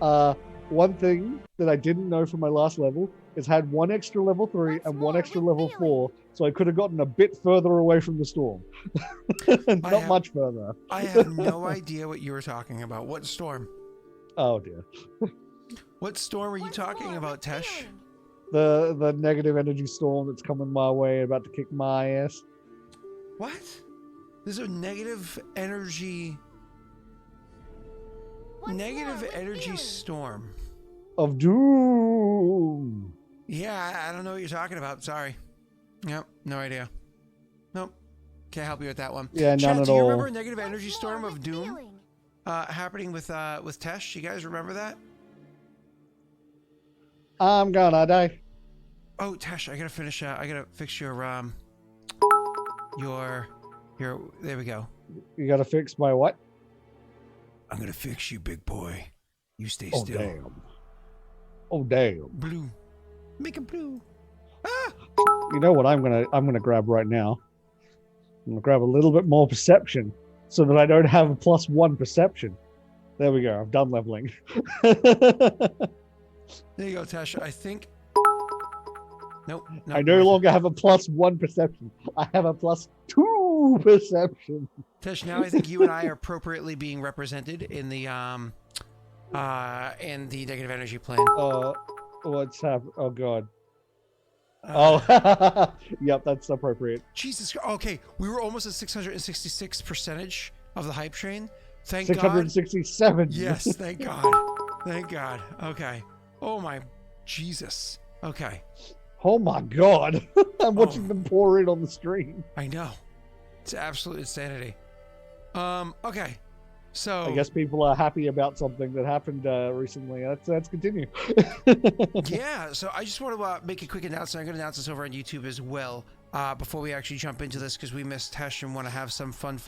Uh, one thing that I didn't know from my last level is I had one extra level 3 What's and one more, extra with level feeling? 4, so I could have gotten a bit further away from the storm. Not much further. I have no idea what you were talking about. What storm? Oh dear. What storm are you What's talking more, about, with Tesh? feeling? The negative energy storm that's coming my way, about to kick my ass. What? There's a negative energy. What's Negative more, with energy feeling? storm. Of doom. Yeah, I don't know what you're talking about. Sorry. Yep, no idea. Nope. Can't help you with that one. Yeah, Chat, none at do you all. remember a negative What's energy more, storm with of doom feeling? happening with Tesh? You guys remember that? I'm gonna die. Oh, Tesh, I gotta finish. I gotta fix your There we go. You gotta fix my what? I'm gonna fix you, big boy. You stay Oh still. damn. Oh damn. Blue. Make it blue. Ah! You know what I'm gonna grab right now? I'm gonna grab a little bit more perception so that I don't have a +1 perception. There we go. I've done leveling. There you go, Tesh. I think. Nope. I no longer have a +1 perception. I have a +2 perception. Tesh, now I think you and I are appropriately being represented in the negative energy plane. What's happening? Oh god. Oh, yep, that's appropriate. Jesus. Okay, we were almost at 666% of the hype train. Thank 667. God. Yes, thank God. Thank God. Okay. Oh my Jesus. Okay. Oh my god. I'm watching them pour in on the stream. I know. It's absolute insanity. Okay. So I guess people are happy about something that happened recently. Let's continue. yeah, so I just want to make a quick announcement. I'm going to announce this over on YouTube as well before we actually jump into this because we missed Tesh and want to have some fun.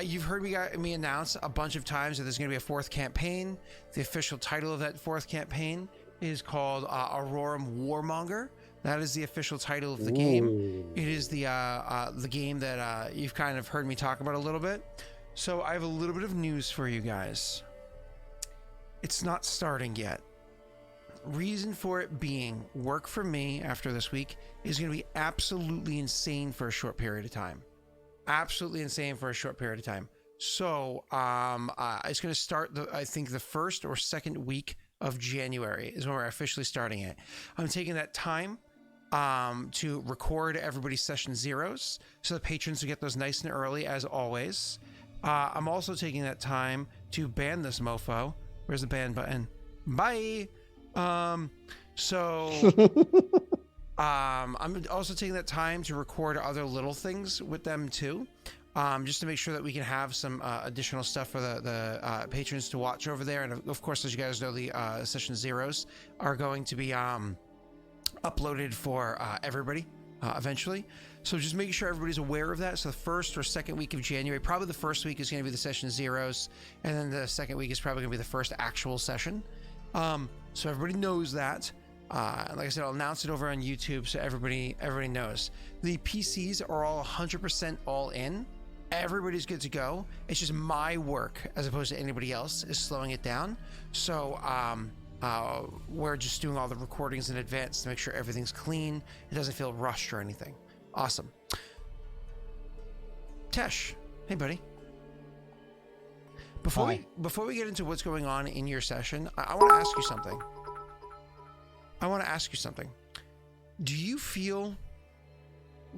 You've heard me announce a bunch of times that there's going to be a fourth campaign. The official title of that fourth campaign is called Aurorum Warmonger. That is the official title of the game. It is the game that you've kind of heard me talk about a little bit. So I have a little bit of news for you guys. It's not starting yet. Reason for it being, work for me after this week is going to be absolutely insane for a short period of time. Absolutely insane for a short period of time. So it's going to start, I think, the first or second week of January is when we're officially starting it. I'm taking that time to record everybody's session zeros so the patrons will get those nice and early as always. I'm also taking that time to ban this mofo. Where's the ban button? Bye. I'm also taking that time to record other little things with them too. Just to make sure that we can have some additional stuff for the patrons to watch over there. And of course, as you guys know, the session zeros are going to be uploaded for everybody eventually. So just making sure everybody's aware of that. So the first or second week of January, probably the first week is going to be the session zeros. And then the second week is probably going to be the first actual session. So everybody knows that. Like I said, I'll announce it over on YouTube so everybody knows. The PCs are all 100% all in. Everybody's good to go. It's just my work, as opposed to anybody else, is slowing it down. So we're just doing all the recordings in advance to make sure everything's clean. It doesn't feel rushed or anything. Awesome. Tesh, hey buddy. Before we get into what's going on in your session, I want to ask you something. Do you feel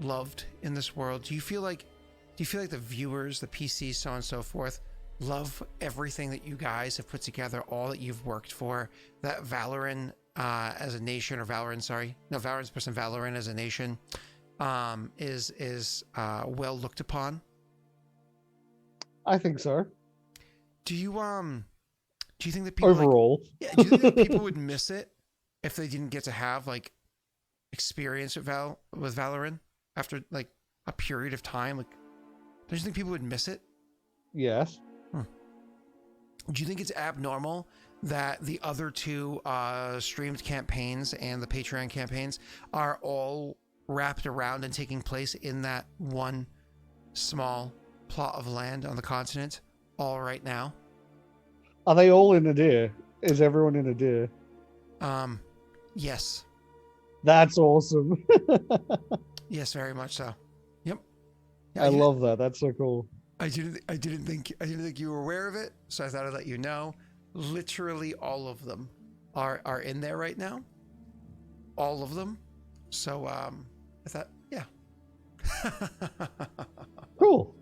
loved in this world? Do you feel like the viewers, the PCs, so on and so forth, love everything that you guys have put together, all that you've worked for, that Raerin as a nation, or Raerin, sorry. No, Raerin's person, Raerin as a nation, is well looked upon? I think so. Do you think that people overall, do you think that people would miss it if they didn't get to have like experience with Raerin after like a period of time? Like, don't you think people would miss it? Yes. Do you think it's abnormal that the other two streamed campaigns and the Patreon campaigns are all wrapped around and taking place in that one small plot of land on the continent all right now? Are they all in Nadir? Is everyone in Nadir? Yes. That's awesome. Yes, very much so. Yep. Yeah, I love that. That's so cool. I didn't think you were aware of it, so I thought I'd let you know. Literally all of them are in there right now. All of them. So I thought, yeah. Cool.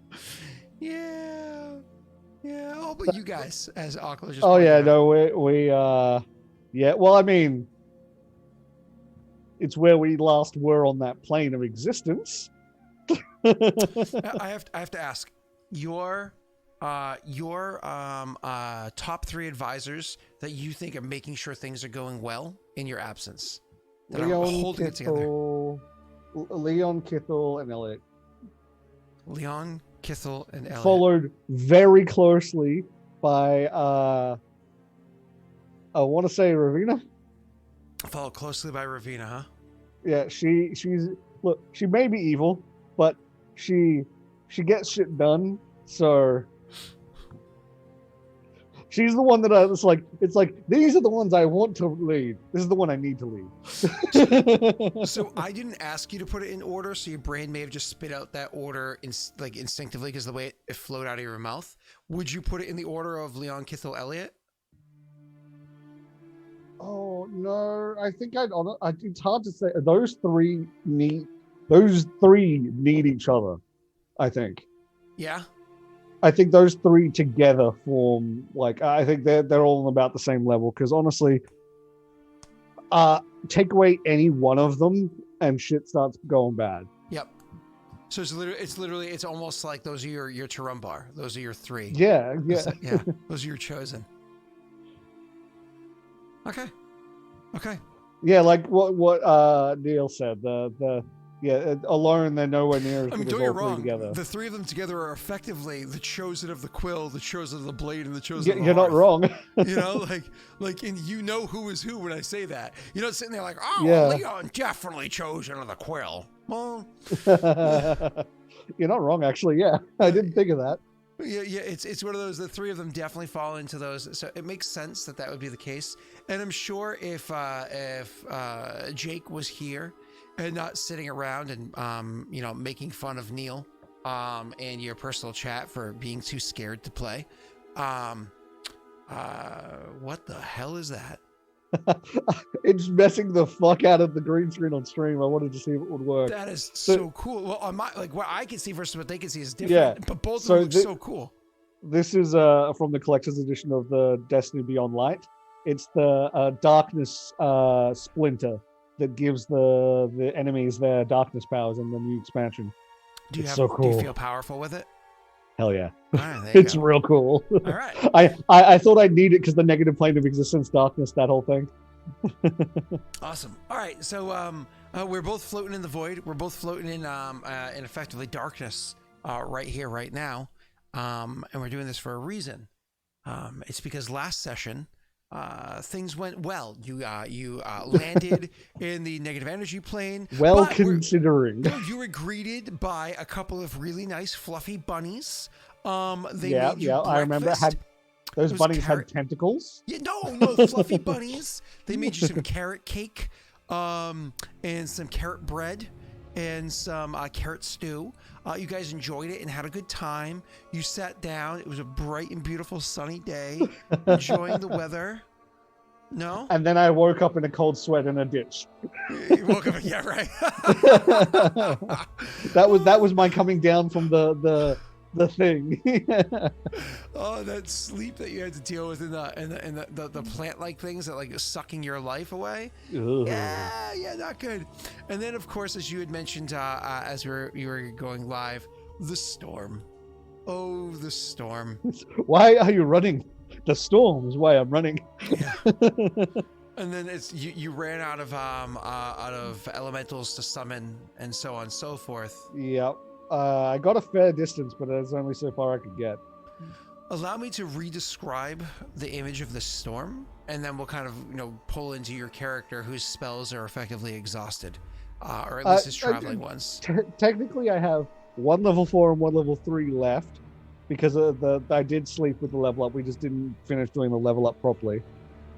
Yeah. Yeah. Oh, but you guys, as Akla just Oh pointed yeah, out. no, we yeah. Well, I mean, it's where we last were on that plane of existence. I have to ask your top 3 advisors that you think are making sure things are going well in your absence, that are holding it together. Leon, Kithel, and Elliot. Leon, Kithel, and Elliot. Followed very closely by I want to say Ravina. Followed closely by Ravina, huh? Yeah, she's look, she may be evil, but she gets shit done. So she's the one that it's like these are the ones I want to lead. This is the one I need to lead. So I didn't ask you to put it in order, so your brain may have just spit out that order instinctively because the way it flowed out of your mouth. Would you put it in the order of Leon, Kithel, Elliot? Oh no, I think it's hard to say. Those three need each other. I think. Yeah. I think those 3 together form I think they're all on about the same level. Because honestly, take away any one of them and shit starts going bad. Yep. So it's almost like those are your Tarumbar. Those are your 3. Yeah. Yeah. Those are your chosen. Okay. Yeah, like what Neil said. Alone they're nowhere near as good as don't all get 3 wrong. together. The 3 of them together are effectively the chosen of the quill, the chosen of the blade, and the chosen of the You're hearth. not wrong. You know, and you know who is who when I say that. You're not sitting there like, oh, Yeah. Leon definitely chosen of the quill. Well, You're not wrong, actually. Yeah, I didn't think of that. yeah. It's one of those. The 3 of them definitely fall into those. So it makes sense that would be the case. And I'm sure if Jake was here and not sitting around and making fun of Neil and your personal chat for being too scared to play, what the hell is that? It's messing the fuck out of the green screen on stream. I wanted to see if it would work. That is so cool. Well, on my what I can see versus what they can see is different. Yeah, But both of them look so cool. This is from the collector's edition of the Destiny Beyond Light. It's the darkness splinter that gives the enemies their darkness powers in the new expansion. Do so cool. Do you feel powerful with it? Hell yeah. All right, there you It's go. real cool. All right. I thought I'd need it because the negative plane of existence, darkness, that whole thing. Awesome. All right, so we're both floating in the void. We're both floating in effectively darkness right here, right now, and we're doing this for a reason. It's because last session things went well. You landed in the negative energy plane. Well, considering you were greeted by a couple of really nice fluffy bunnies. They yeah, made you breakfast. I remember. Those bunnies had tentacles. Yeah, no, fluffy bunnies. They made you some carrot cake, and some carrot bread, and some carrot stew. You guys enjoyed it and had a good time. You sat down. It was a bright and beautiful sunny day, enjoying the weather. No? And then I woke up in a cold sweat in a ditch. You woke up, yeah, right. That was my coming down from the thing. Oh, that sleep that you had to deal with in the plant-like things that like sucking your life away. Ugh. Yeah, not good. And then, of course, as you had mentioned, as you were going live, the storm. Oh, the storm. Why are you running? The storm is why I'm running. Yeah. And then it's you ran out of elementals to summon and so on and so forth. Yep. I got a fair distance, but there's only so far I could get. Allow me to re-describe the image of the storm, and then we'll kind of pull into your character whose spells are effectively exhausted, or at least his traveling ones. Technically, I have one level 4 and one level 3 left, because I did sleep with the level up. We just didn't finish doing the level up properly.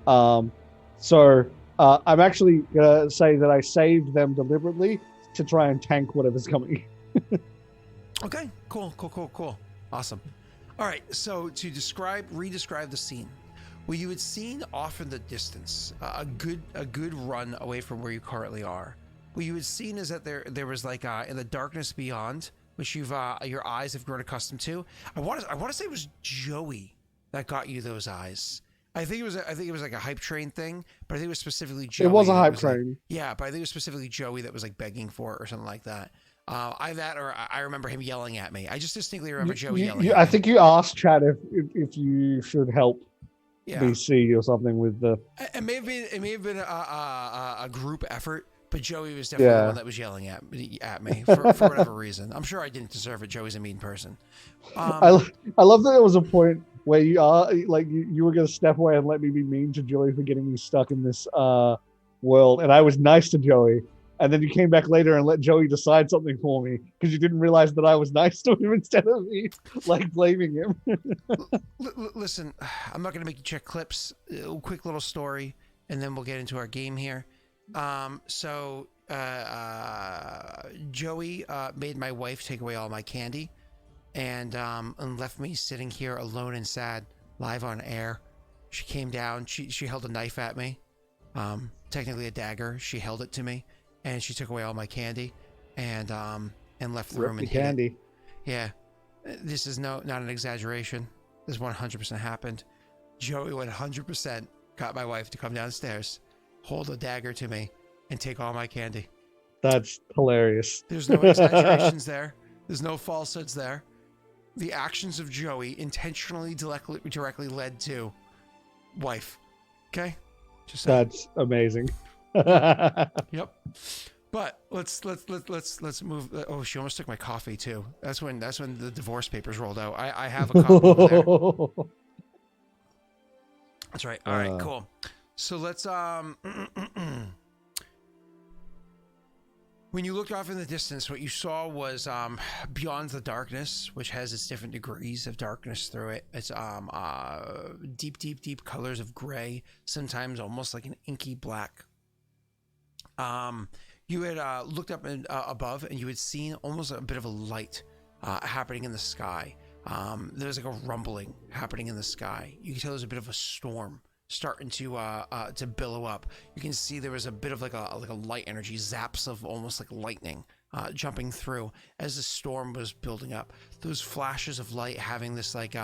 Um, so I'm actually gonna say that I saved them deliberately to try and tank whatever's coming. Okay, cool. Awesome. All right, so to re-describe the scene. What you had seen off in the distance, a good run away from where you currently are. What you had seen is that there was like in the darkness beyond, which your eyes have grown accustomed to. I want to say it was Joey that got you those eyes. I think it was like a hype train thing, but I think it was specifically Joey. It was a hype like, train. yeah, but I think it was specifically Joey that was like begging for it or something like that. I remember him yelling at me. I just distinctly remember Joey yelling at me. I think you asked Chad if you should help BC or something with the. It may have been a group effort, but Joey was definitely the one that was yelling at me for whatever reason. I'm sure I didn't deserve it. Joey's a mean person. I love that there was a point where you are like you were going to step away and let me be mean to Joey for getting me stuck in this world, and I was nice to Joey. And then you came back later and let Joey decide something for me because you didn't realize that I was nice to him instead of me, like, blaming him. Listen, I'm not going to make you check clips. A quick little story, and then we'll get into our game here. Joey made my wife take away all my candy and left me sitting here alone and sad, live on air. She came down. She held a knife at me, technically a dagger. She held it to me. And she took away all my candy, and left the room and hid candy. It. Yeah, this is not an exaggeration. This 100% happened. Joey 100% got my wife to come downstairs, hold a dagger to me, and take all my candy. That's hilarious. There's no exaggerations there. There's no falsehoods there. The actions of Joey intentionally directly led to wife. Okay, just saying. That's amazing. Yep. But let's move. Oh, she almost took my coffee too. That's when the divorce papers rolled out. I have a copy over there. That's right. All right, cool. So let's when you looked off in the distance, what you saw was beyond the darkness, which has its different degrees of darkness through it. It's deep colors of gray, sometimes almost like an inky black. You had looked up above, and you had seen almost a bit of a light happening in the sky. There was like a rumbling happening in the sky. You can tell there's a bit of a storm starting to billow up. You can see there was a bit of like a light energy, zaps of almost like lightning jumping through as the storm was building up. Those flashes of light having this like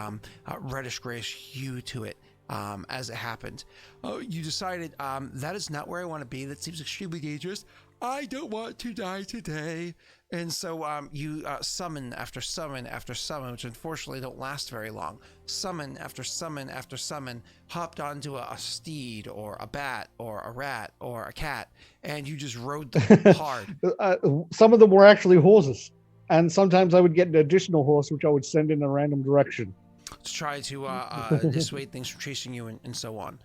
reddish grayish hue to it. As it happened, you decided that is not where I want to be. That seems extremely dangerous. I don't want to die today. And so you summon after summon after summon, which unfortunately don't last very long. Summon after summon after summon, hopped onto a steed or a bat or a rat or a cat, and you just rode them hard. Some of them were actually horses, and sometimes I would get an additional horse, which I would send in a random direction to try to dissuade things from chasing you and so on.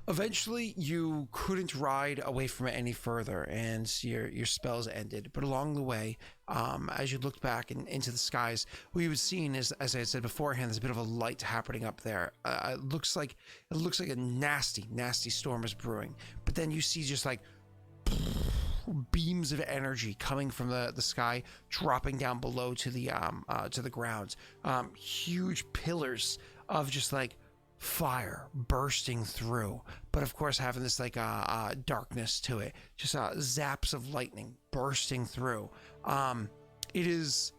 Eventually, you couldn't ride away from it any further, and your spells ended. But along the way, as you looked back into the skies, what you had seen is, as I had said beforehand, there's a bit of a light happening up there. It looks like a nasty storm is brewing. But then you see just like beams of energy coming from the sky, dropping down below to the ground. Huge pillars of just like fire bursting through, but of course having this like darkness to it, just zaps of lightning bursting through. It is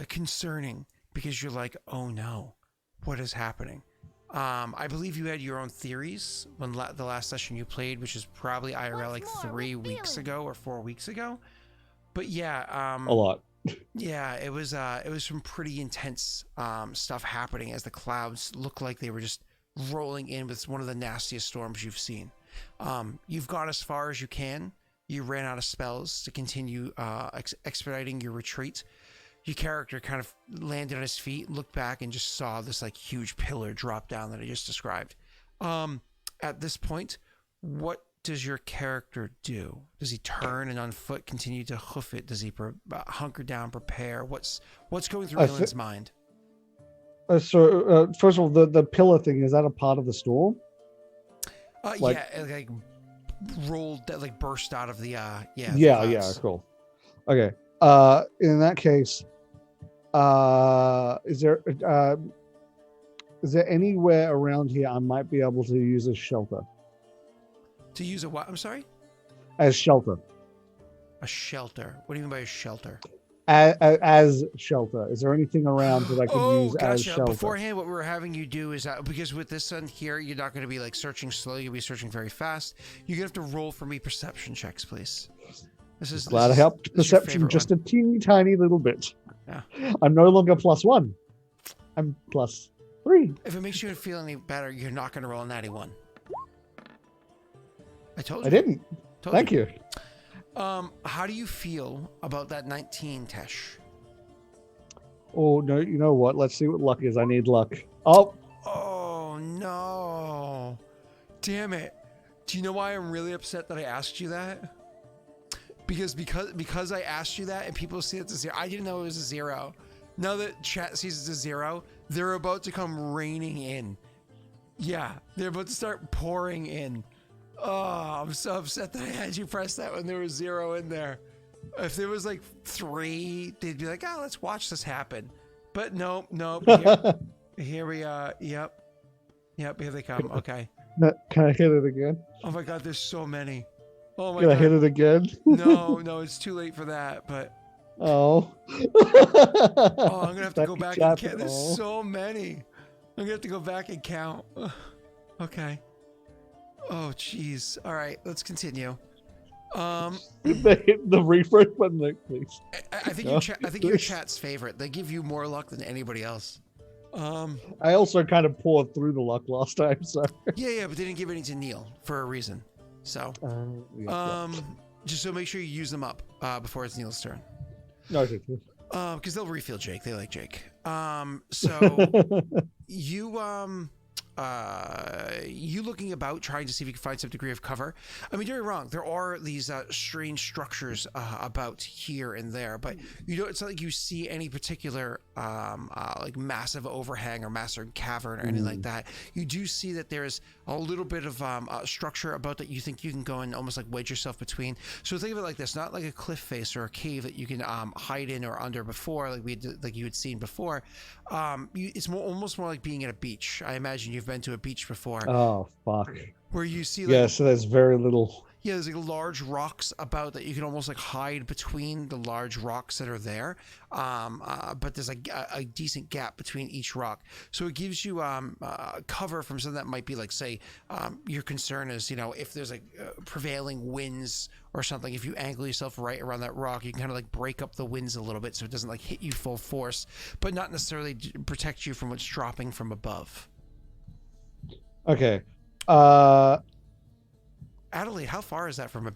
concerning because you're like, oh no, what is happening? I believe you had your own theories when the last session you played, which is probably IRL like 3 weeks ago or 4 weeks ago. But yeah, a lot. Yeah, it was some pretty intense stuff happening as the clouds looked like they were just rolling in with one of the nastiest storms you've seen. You've gone as far as you can. You ran out of spells to continue expediting your retreat. Your character kind of landed on his feet, looked back, and just saw this like huge pillar drop down that I just described. At this point, what does your character do? Does he turn and on foot continue to hoof it? Does he hunker down, prepare? What's going through Ilen's mind? First of all, the pillar thing, is that a part of the storm? Like- Yeah, it, like rolled, like burst out of the the Yeah, clouds. cool. Okay. In that case, is there anywhere around here I might be able to use as shelter? To use a what? I'm sorry? As shelter. A shelter. What do you mean by a shelter? As shelter. Is there anything around that I could use as gotcha. shelter? Beforehand, what we were having you do is because with this one here, you're not going to be like searching slowly. You'll be searching very fast. You're going to have to roll for me perception checks, please. Glad I helped perception just a teeny tiny little bit. Yeah. I'm no longer +1. I'm +3. If it makes you feel any better, you're not going to roll a natty one. I told you. I didn't. Thank you. How do you feel about that 19, Tesh? Oh, no, you know what? Let's see what luck is. I need luck. Oh. Oh, no. Damn it. Do you know why I'm really upset that I asked you that? Because I asked you that and people see it's a 0. I didn't know it was a 0. Now that chat sees it's a 0, they're about to come raining in. Yeah, they're about to start pouring in. Oh, I'm so upset that I had you press that when there was 0 in there. If there was like 3, they'd be like, oh, let's watch this happen. But nope. Here we are. Yep, here they come. Okay. Can I hit it again? Oh my God, there's so many. Oh my God. Can I God. hit it again? No, it's too late for that, but... Oh. Oh, I'm going to have to go back and count. There's so many. I'm going to have to go back and count. Okay. Oh, jeez. All right, let's continue. They hit the refresh button, please. I think your chat's favorite. They give you more luck than anybody else. I also kind of poured through the luck last time, so. Yeah, but they didn't give any to Neil for a reason. So, just so make sure you use them up before it's Neil's turn. No, because they'll refill Jake. They like Jake. So you looking about trying to see if you can find some degree of cover. I mean, don't get me wrong, there are these strange structures about here and there, but it's not like you see any particular like massive overhang or massive cavern or anything like that. You do see that there's a little bit of structure about that you think you can go and almost like wedge yourself between. So think of it like this, not like a cliff face or a cave that you can hide in or under before, like you had seen before. It's almost more like being at a beach. I imagine you've been to a beach before. Oh, fuck. Where you see so there's very little. Yeah, there's like large rocks about that you can almost like hide between the large rocks that are there. But there's like a decent gap between each rock. So it gives you cover from something that might be like, say, your concern is, if there's like prevailing winds or something, if you angle yourself right around that rock, you can kind of like break up the winds a little bit so it doesn't like hit you full force, but not necessarily protect you from what's dropping from above. Okay. Adelaide, how far is that from a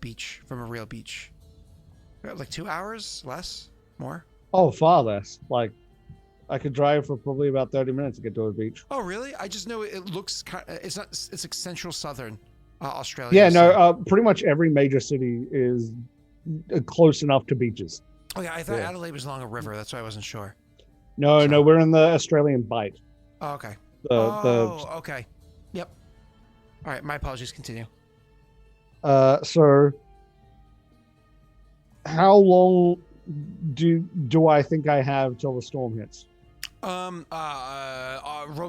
real beach? Like 2 hours? Less? More? Oh, far less. Like, I could drive for probably about 30 minutes to get to a beach. Oh, really? I just know it looks it's like central southern Australia. Yeah, no, pretty much every major city is close enough to beaches. Oh, yeah, I thought Adelaide was along a river. That's why I wasn't sure. No, we're in the Australian Bight. Oh, okay. Okay. Yep. All right, my apologies. Continue. So how long do I think I have till the storm hits? Roll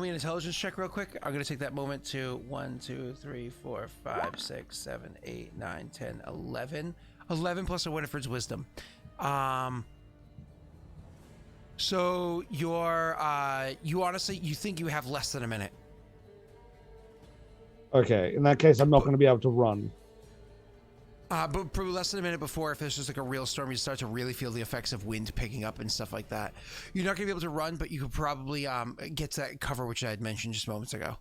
me an intelligence check real quick. I'm gonna take that moment to 1, 2, 3, 4, 5, 6, 7, 8, 9, 10, 11. 11 plus a Winifred's wisdom. So you're you honestly think you have less than a minute. Okay, in that case, I'm not going to be able to run. But probably less than a minute before, if it's just like a real storm, you start to really feel the effects of wind picking up and stuff like that. You're not going to be able to run, but you could probably get to that cover, which I had mentioned just moments ago.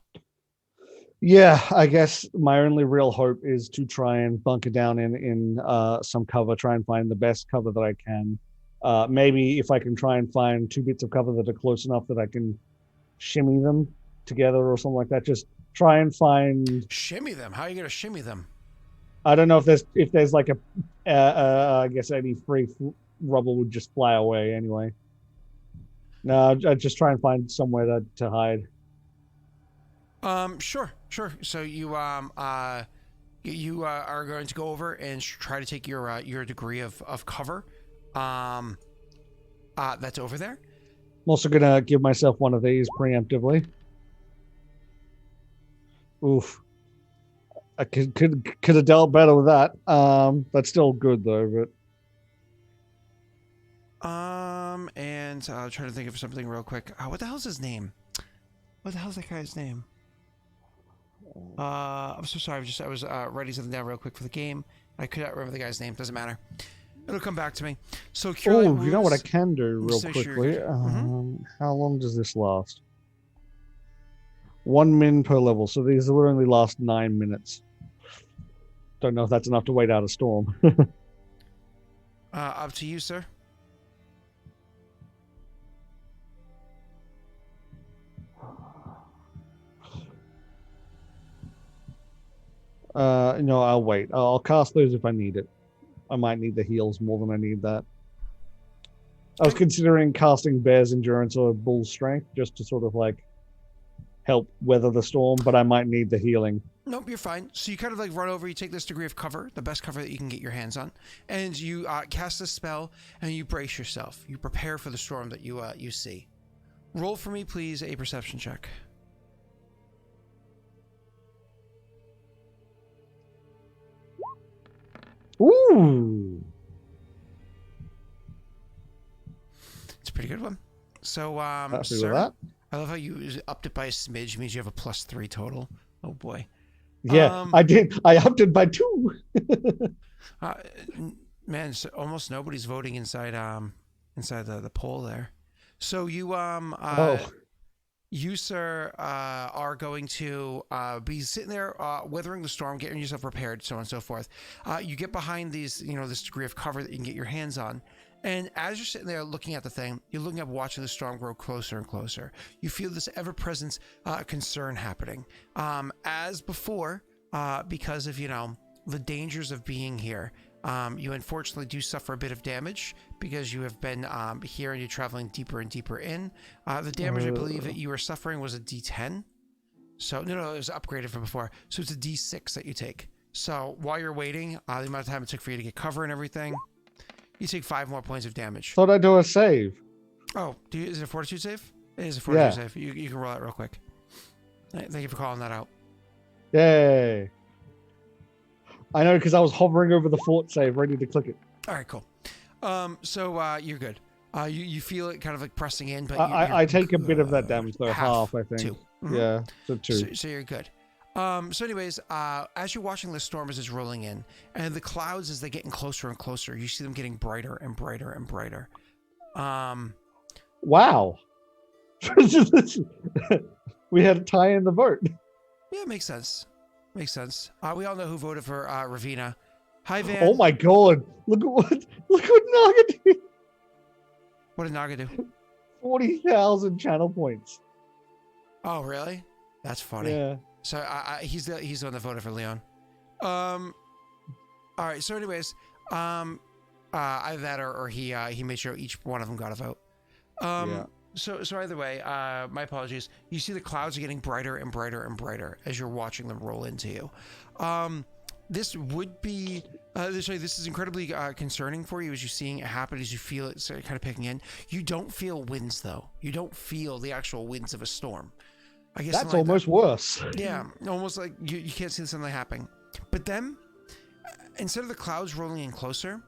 Yeah, I guess my only real hope is to try and bunker down in some cover, try and find the best cover that I can. Maybe if I can try and find 2 bits of cover that are close enough that I can shimmy them together or something like that. Just try and find... Shimmy them? How are you going to shimmy them? I don't know if there's like I guess any free rubble would just fly away anyway. No, I just try and find somewhere to hide. Sure. So you are going to go over and try to take your degree of cover. That's over there. I'm also gonna give myself one of these preemptively. Oof. I could have dealt better with that. That's still good though, but And I'll try to think of something real quick. What the hell's his name? What the hell's that guy's name? I'm so sorry. I was writing something down real quick for the game. I could not remember the guy's name. Doesn't matter. It'll come back to me. So, oh, you know what I can do real so quickly? Mm-hmm. How long does this last? 1 min per level, so these will only last 9 minutes. Don't know if that's enough to wait out a storm. Up to you, sir. No, I'll wait. I'll cast those if I need it. I might need the heals more than I need that. I was considering casting Bear's Endurance or Bull's Strength just to sort of like help weather the storm, but I might need the healing. Nope, you're fine. So you kind of like run over, you take this degree of cover, the best cover that you can get your hands on, and you cast a spell and you brace yourself. You prepare for the storm that you see. Roll for me, please, a perception check. Ooh. It's a pretty good one. So, Happy sir, with that? I love how you upped it by a smidge. Means you have a +3 total. Oh boy. Yeah, I did. I upped it by 2. Man, so almost nobody's voting inside the poll there. So you you, sir, are going to be sitting there weathering the storm, getting yourself prepared, so on and so forth. You get behind these, this degree of cover that you can get your hands on. And as you're sitting there looking at the thing, you're looking up, watching the storm grow closer and closer. You feel this ever-present concern happening. As before, because of, the dangers of being here, you unfortunately do suffer a bit of damage because you have been here and you're traveling deeper and deeper in. The damage I believe that you were suffering was a D10. So, no, it was upgraded from before. So it's a D6 that you take. So while you're waiting, the amount of time it took for you to get cover and everything, you take 5 more points of damage. Thought I'd do a save. Oh, is it a fortitude save? It is a fortitude save. You can roll that real quick. Thank you for calling that out. Yay. I know, because I was hovering over the fort save, ready to click it. All right, cool. So you're good. You feel it kind of like pressing in, but I take a bit of that damage, though. Half, I think. 2. Mm-hmm. Yeah, so 2. So you're good. So anyways, as you're watching the storm as it's rolling in, and the clouds as they're getting closer and closer, you see them getting brighter and brighter and brighter. Wow. We had to tie in the vote. Yeah, it makes sense. Makes sense. We all know who voted for Ravina. Hi, Van. Oh my god! Look what Naga did. What did Naga do? 40,000 channel points. Oh, really? That's funny. Yeah. So he's the one that voted for Leon. All right. So anyways, either that or he made sure each one of them got a vote. Yeah. So either way, my apologies. You see the clouds are getting brighter and brighter and brighter as you're watching them roll into you. This would be, this is incredibly concerning for you as you're seeing it happen, as you feel it kind of picking in. You don't feel winds, though. You don't feel the actual winds of a storm. I guess that's almost worse. Yeah, almost like you can't see something happening. But then, instead of the clouds rolling in closer,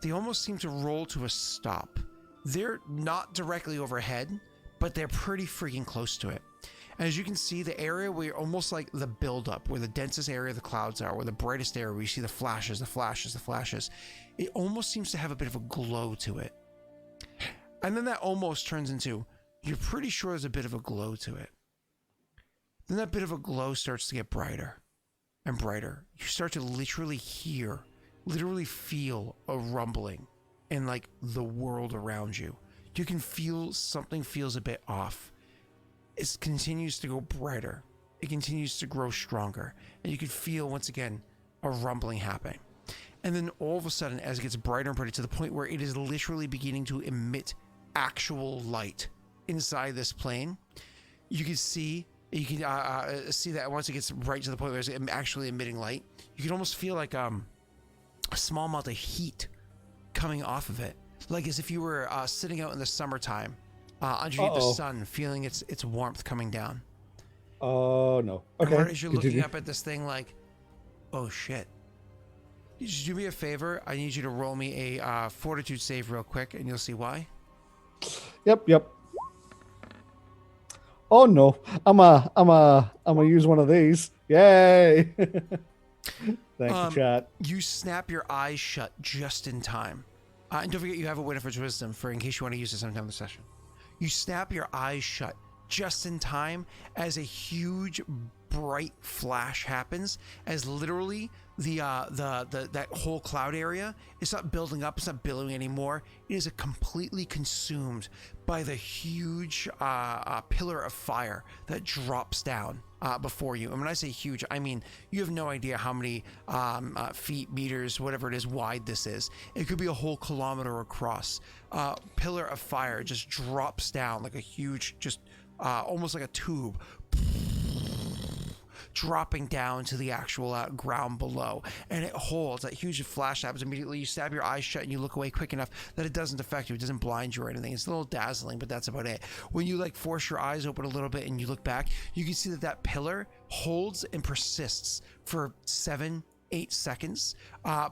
they almost seem to roll to a stop. They're not directly overhead, but they're pretty freaking close to it. As you can see, the area where you're almost like the buildup, where the densest area of the clouds are, where the brightest area, where you see the flashes, it almost seems to have a bit of a glow to it. And then that almost turns into, you're pretty sure there's a bit of a glow to it. Then that bit of a glow starts to get brighter and brighter. You start to literally feel a rumbling in like the world around you. You can feel something feels a bit off. It continues to go brighter. It continues to grow stronger. And you can feel, once again, a rumbling happening. And then all of a sudden, as it gets brighter and brighter to the point where it is literally beginning to emit actual light, inside this plane, you can see that once it gets right to the point where it's actually emitting light, you can almost feel like a small amount of heat coming off of it, like as if you were sitting out in the summertime underneath the sun, feeling its warmth coming down. Oh no. Okay. And right as you're looking up at this thing, like, oh shit. Just do me a favor. I need you to roll me a fortitude save real quick, and you'll see why. Yep. Oh no. I'm gonna use one of these. Yay. Thank you, chat. You snap your eyes shut just in time. And don't forget you have a Winifred's Wisdom for in case you want to use it sometime in the session. You snap your eyes shut just in time as a huge bright flash happens, as literally that whole cloud area, it's not building up, it's not billowing anymore. It is completely consumed by the huge pillar of fire that drops down before you. And when I say huge, I mean you have no idea how many feet, meters, whatever it is wide this is. It could be a whole kilometer across. Pillar of fire just drops down like a huge, just almost like a tube, dropping down to the actual ground below, and it holds. That huge flash happens immediately. You stab your eyes shut and you look away quick enough that it doesn't affect you. It doesn't blind you or anything. It's a little dazzling, but that's about it. When you like force your eyes open a little bit and you look back, you can see that pillar holds and persists for 7-8 seconds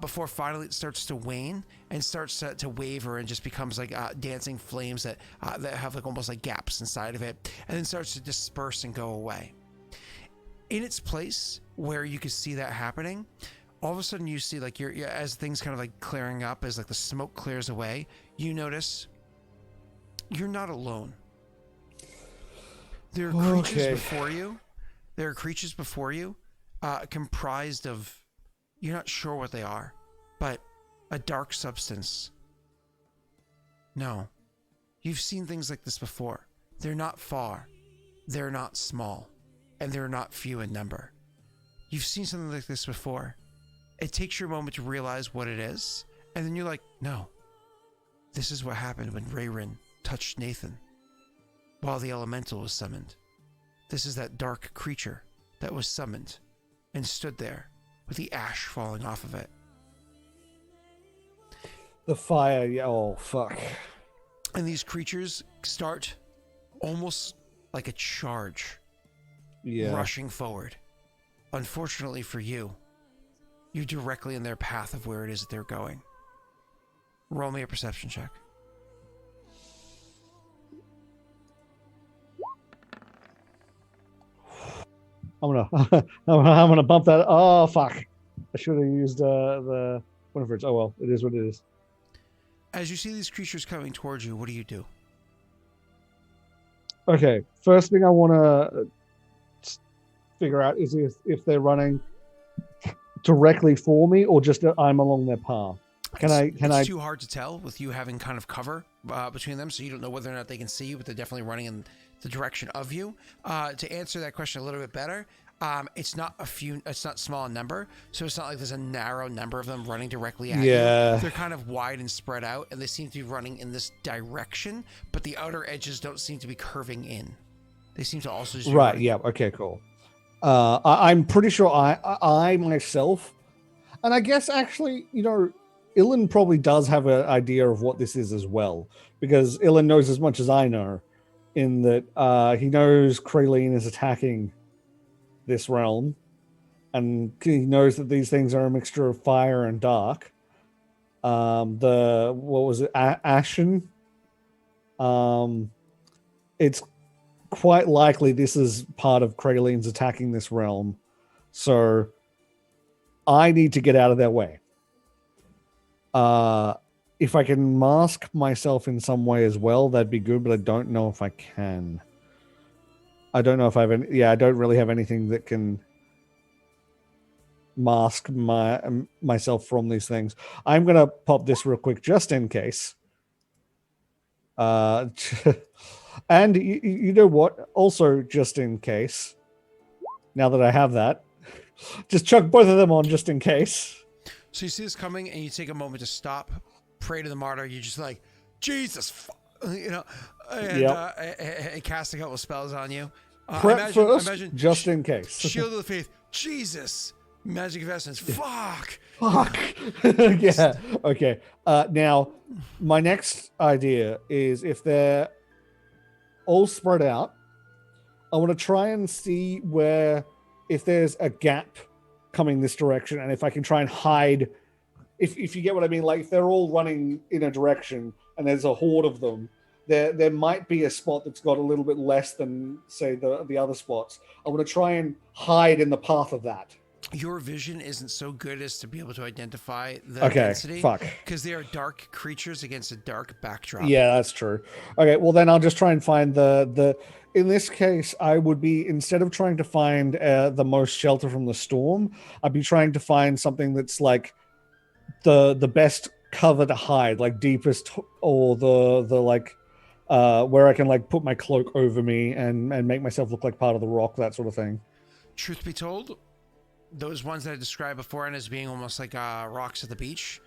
before finally it starts to wane and starts to waver and just becomes like dancing flames that have like almost like gaps inside of it, and then starts to disperse and go away. In its place where you can see that happening, all of a sudden you see like as things kind of like clearing up, as like the smoke clears away, you notice you're not alone. There are creatures before you. There are creatures before you comprised of, you're not sure what they are, but a dark substance. No, you've seen things like this before. They're not far. They're not small. And they're not few in number. You've seen something like this before. It takes you a moment to realize what it is, and then you're like, no. This is what happened when Raerin touched Nathan while the elemental was summoned. This is that dark creature that was summoned and stood there with the ash falling off of it. The fire, yeah, oh fuck. And these creatures start almost like a charge. Yeah. Rushing forward. Unfortunately for you, you're directly in their path of where it is that they're going. Roll me a perception check. I'm gonna bump that. Oh fuck! I should have used the Winifred's. Oh well, it is what it is. As you see these creatures coming towards you, what do you do? Okay, first thing I want to figure out is if they're running directly for me or just that I'm along their path. It's too hard to tell with you having kind of cover between them, so you don't know whether or not they can see you, but they're definitely running in the direction of you. To answer that question a little bit better, it's not small in number, so it's not like there's a narrow number of them running directly at you. They're kind of wide and spread out, and they seem to be running in this direction, but the outer edges don't seem to be curving in. They seem to also just right. Yeah. Okay. Cool. I'm pretty sure I myself, and I guess actually, Ilen probably does have an idea of what this is as well, because Ilen knows as much as I know, in that he knows Raerin is attacking this realm, and he knows that these things are a mixture of fire and dark. What was it? Ashen. It's quite likely this is part of Raelin's attacking this realm, so I need to get out of their way. If I can mask myself in some way as well, that'd be good, but I don't know if I can. I don't know if I have any. Yeah, I don't really have anything that can mask myself from these things. I'm gonna pop this real quick just in case. And you know what? Also, just in case, now that I have that, just chuck both of them on just in case. So you see this coming, and you take a moment to stop, pray to the martyr. You're just like, Jesus, you know, and, Yep. and cast a couple spells on you. Prep first, just in case. Shield of the Faith. Jesus. Magic of Essence. Fuck. Fuck. Yeah. Okay. Now, my next idea is if they're all spread out, I want to try and see if there's a gap coming this direction, and if I can try and hide. If you get what I mean, like if they're all running in a direction and there's a horde of them, there might be a spot that's got a little bit less than, say, the other spots. I want to try and hide in the path of that. Your vision isn't so good as to be able to identify the density. Fuck. Because they are dark creatures against a dark backdrop. Yeah, that's true. Okay, well then I'll just try and find the. In this case, I would be, instead of trying to find the most shelter from the storm, I'd be trying to find something that's like the best cover to hide, like deepest, or the like where I can like put my cloak over me and make myself look like part of the rock, that sort of thing. Truth be told, those ones that I described before and as being almost like rocks at the beach,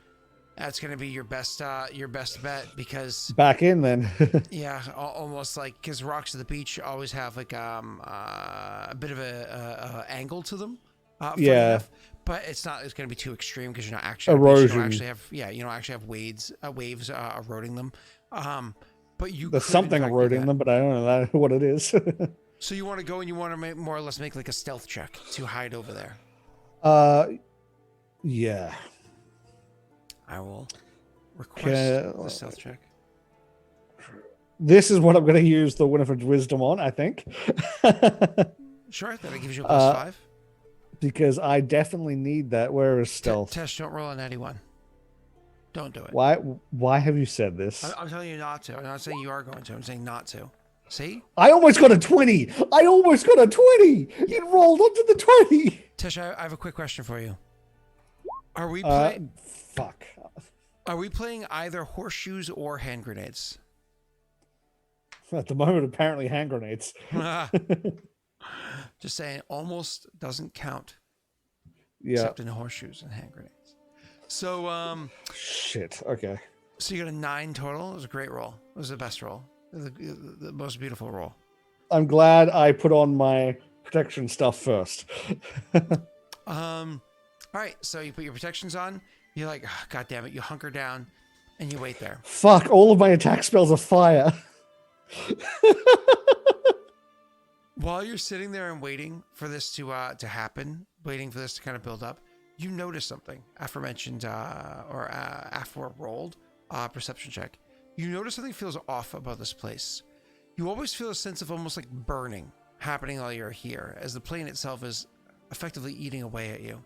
that's going to be your best bet, because back in then. Yeah, almost like, because rocks at the beach always have like a bit of a angle to them. Yeah. Enough, but it's going to be too extreme because you're not actually erosion. You don't actually have waves eroding them. But there's something eroding them, but I don't know what it is. So you want to go and you want to more or less make like a stealth check to hide over there. Yeah. I will request the stealth check. This is what I'm going to use the Winifred's Wisdom on, I think. Sure, that gives you a +5. Because I definitely need that. Where is stealth? Tesh, don't roll an 81. Don't do it. Why have you said this? I'm telling you not to. I'm not saying you are going to. I'm saying not to. See? I almost got a 20. It rolled onto the 20. Tesh, I have a quick question for you. Are we playing? Fuck. Are we playing either horseshoes or hand grenades? At the moment, apparently hand grenades. Just saying, almost doesn't count. Yeah. Except in horseshoes and hand grenades. So, shit. Okay. So you got a 9 total. It was a great roll. It was the best roll. The most beautiful roll. I'm glad I put on my protection stuff first. All right. So you put your protections on. You're like, oh, God damn it. You hunker down and you wait there. Fuck. All of my attack spells are fire. While you're sitting there and waiting for this to happen, waiting for this to kind of build up, you notice something. Aforementioned Ep4 rolled perception check. You notice something feels off about this place. You always feel a sense of almost like burning happening while you're here, as the plane itself is effectively eating away at you.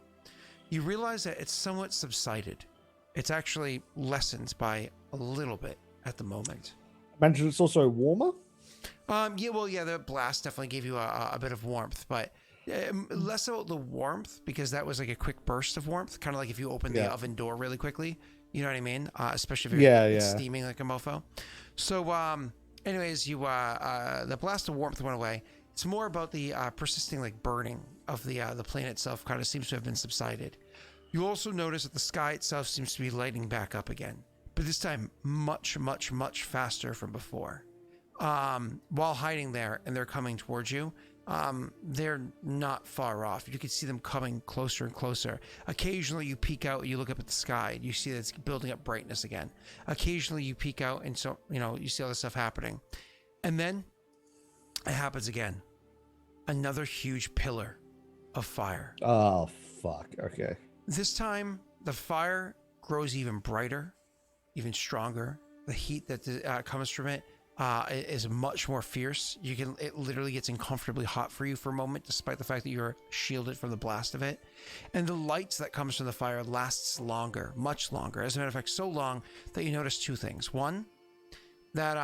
You realize that it's somewhat subsided. It's actually lessened by a little bit at the moment. I mentioned it's also warmer. The blast definitely gave you a bit of warmth, but less so the warmth, because that was like a quick burst of warmth, kind of like if you open the oven door really quickly. You know what I mean? Especially if you're steaming like a mofo. So, anyways, the blast of warmth went away. It's more about the persisting like burning of the plane itself. Kind of seems to have been subsided. You also notice that the sky itself seems to be lighting back up again, but this time much, much, much faster from before. While hiding there and they're coming towards you, they're not far off. You can see them coming closer and closer. Occasionally you peek out and you look up at the sky. You see that it's building up brightness again. Occasionally you peek out and so, you see all this stuff happening. And then it happens again. Another huge pillar of fire. Oh, fuck. Okay. This time the fire grows even brighter, even stronger. The heat that comes from it is much more fierce. It literally gets uncomfortably hot for you for a moment, despite the fact that you're shielded from the blast of it. And the lights that comes from the fire lasts longer, much longer. As a matter of fact, so long that you notice two things. One, that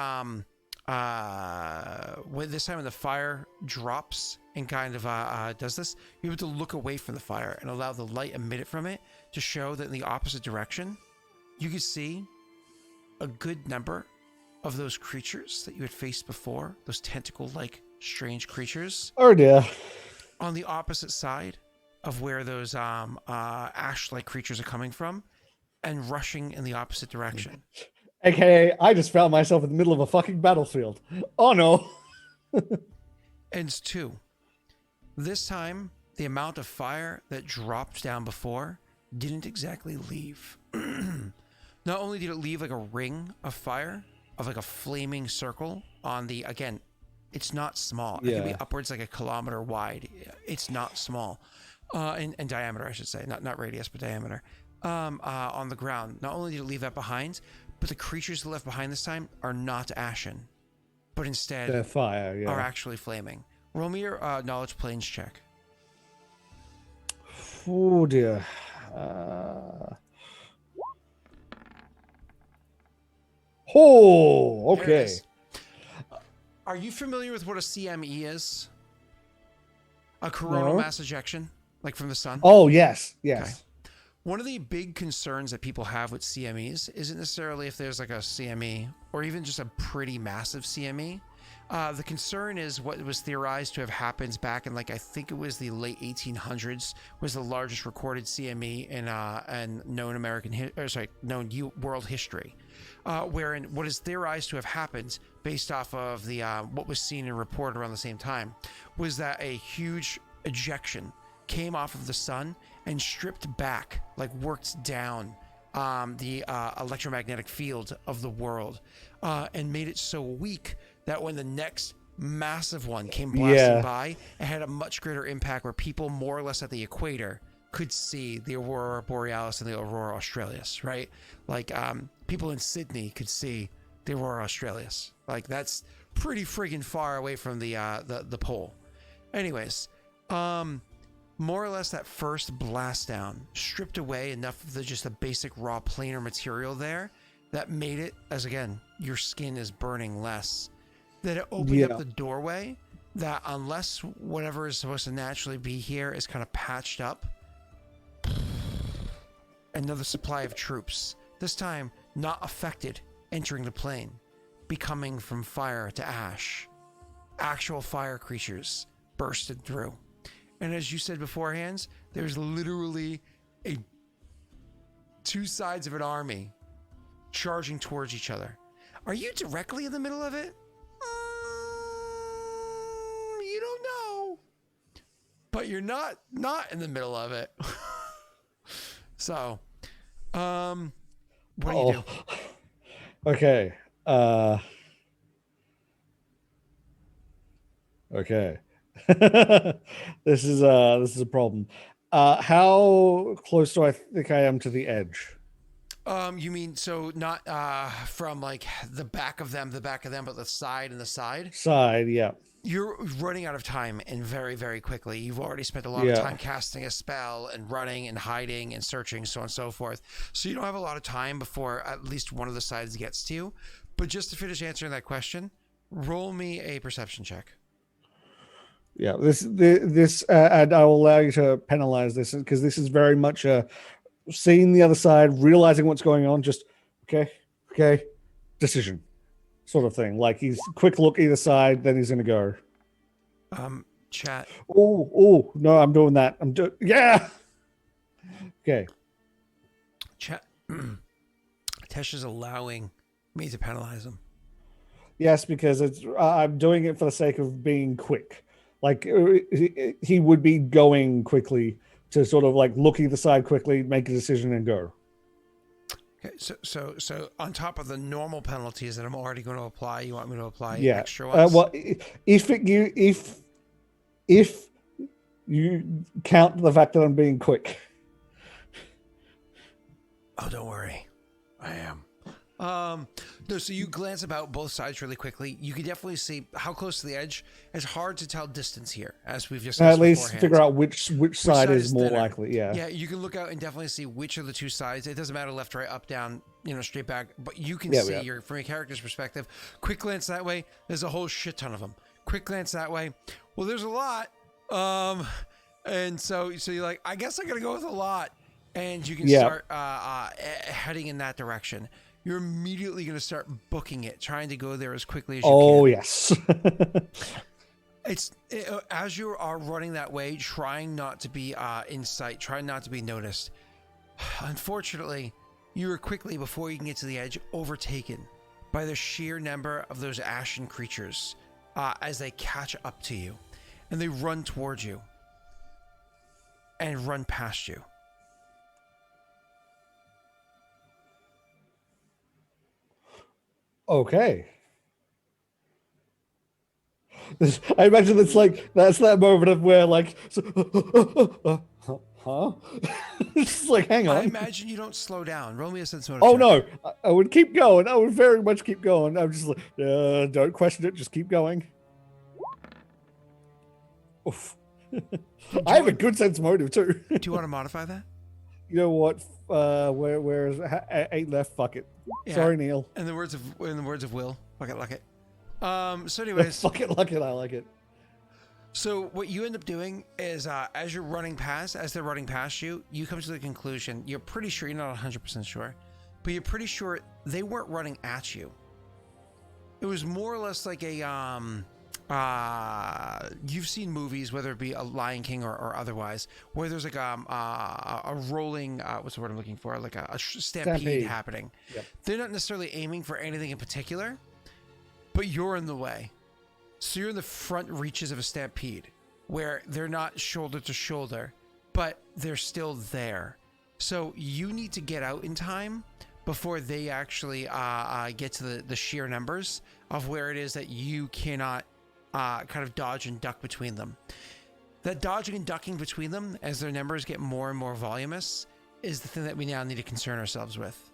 when this time when the fire drops and kind of does this, you're able to look away from the fire and allow the light emitted from it to show that in the opposite direction, you can see a good number of those creatures that you had faced before, those tentacle-like strange creatures. Oh dear. On the opposite side of where those ash-like creatures are coming from and rushing in the opposite direction. AKA, I just found myself in the middle of a fucking battlefield. Oh no. Ends 2. This time, the amount of fire that dropped down before didn't exactly leave. Not only did it leave like a ring of fire, of like a flaming circle on the, again, it's not small. It can be upwards like a kilometer wide. It's not small. In diameter, I should say. Not radius, but diameter. On the ground. Not only did it leave that behind, but the creatures that left behind this time are not ashen, but instead They're fire, are actually flaming. Roll me your knowledge planes check. Oh dear. Oh, okay. Are you familiar with what a CME is? A coronal mass ejection, like from the sun? Oh, yes. Yes. Okay. One of the big concerns that people have with CMEs isn't necessarily if there's like a CME or even just a pretty massive CME. The concern is what was theorized to have happened back in, like, I think it was the late 1800s, was the largest recorded CME in known world history. Wherein what is theorized to have happened based off of the what was seen and reported around the same time was that a huge ejection came off of the sun and stripped back, like worked down the electromagnetic field of the world and made it so weak that when the next massive one came blasting by, it had a much greater impact where people more or less at the equator could see the Aurora Borealis and the Aurora Australis, right? Like people in Sydney could see the Aurora Australis. Like that's pretty friggin' far away from the pole. Anyways, more or less that first blast down stripped away enough of just the basic raw planar material there that made it, as again, your skin is burning less, that it opened up the doorway that unless whatever is supposed to naturally be here is kind of patched up, another supply of troops, this time not affected, entering the plane, becoming from fire to ash. Actual fire creatures bursted through. And as you said beforehand, there's literally two sides of an army charging towards each other. Are you directly in the middle of it? You don't know. But you're not in the middle of it. So, what do you do? Okay. Okay. This is a problem. How close do I think I am to the edge? You mean so not from like the back of them, but the side and the side? Side, yeah. You're running out of time and very, very quickly. You've already spent a lot of time casting a spell and running and hiding and searching, so on and so forth. So you don't have a lot of time before at least one of the sides gets to you. But just to finish answering that question, roll me a perception check. Yeah, this, and I will allow you to penalize this because this is very much seeing the other side, realizing what's going on, just okay, decision sort of thing. Like he's quick look either side, then he's gonna go. Chat. Oh, no, I'm doing that. Okay. Chat. Tesh is allowing me to penalize him. Yes, because I'm doing it for the sake of being quick. Like he would be going quickly to sort of like look either side quickly, make a decision, and go. Okay, so on top of the normal penalties that I'm already going to apply, you want me to apply extra ones? Well, if you count the fact that I'm being quick. Oh, don't worry, I am. No, so you glance about both sides really quickly. You can definitely see how close to the edge. It's hard to tell distance here, as we've just at least figure out which side is more likely. Yeah, you can look out and definitely see which of the two sides. It doesn't matter left, right, up, down, straight back, but you can see from a character's perspective. Quick glance that way, there's a whole shit ton of them. Quick glance that way, well, there's a lot. And so you're like, I guess I gotta go with a lot, and you can start heading in that direction. You're immediately going to start booking it, trying to go there as quickly as you can. Oh, yes. As you are running that way, trying not to be in sight, trying not to be noticed. Unfortunately, You are quickly, before you can get to the edge, overtaken by the sheer number of those ashen creatures as they catch up to you. And they run towards you and run past you. Okay. I imagine it's like that's that moment of where like, huh? It's like, hang on. I imagine you don't slow down. Roll me a sense motive. Oh check. no, I would keep going. I would very much keep going. I'm just like, don't question it. Just keep going. Oof. I have a good sense motive too. Do you want to modify that? You know what? Where is 8 left? Fuck it. Yeah. Sorry, Neil. In the words of Will, fuck it, luck it. So anyways, fuck it, luck it. I like it. So what you end up doing is, as they're running past you, you come to the conclusion. You're pretty sure, you're not 100% sure, but you're pretty sure they weren't running at you. It was more or less like a you've seen movies, whether it be a Lion King or otherwise, where there's like a rolling, what's the word I'm looking for? Like a stampede happening. Yep. They're not necessarily aiming for anything in particular, but you're in the way. So you're in the front reaches of a stampede where they're not shoulder to shoulder, but they're still there. So you need to get out in time before they actually get to the sheer numbers of where it is that you cannot kind of dodge and duck between them. That dodging and ducking between them as their numbers get more and more voluminous is the thing that we now need to concern ourselves with.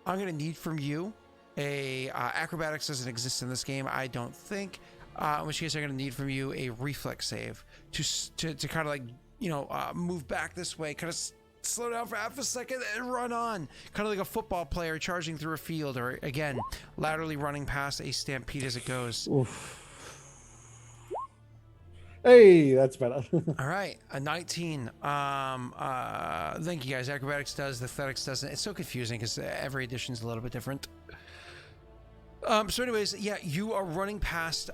I'm going to need from you acrobatics doesn't exist in this game, I don't think. In which case, I'm going to need from you a reflex save to kind of like, move back this way, kind of slow down for half a second and run on. Kind of like a football player charging through a field, or again, laterally running past a stampede as it goes. Oof. Hey, that's better. All right, a 19. Thank you guys. Acrobatics does, the athletics doesn't. It's so confusing because every edition is a little bit different. So anyways, yeah, you are running past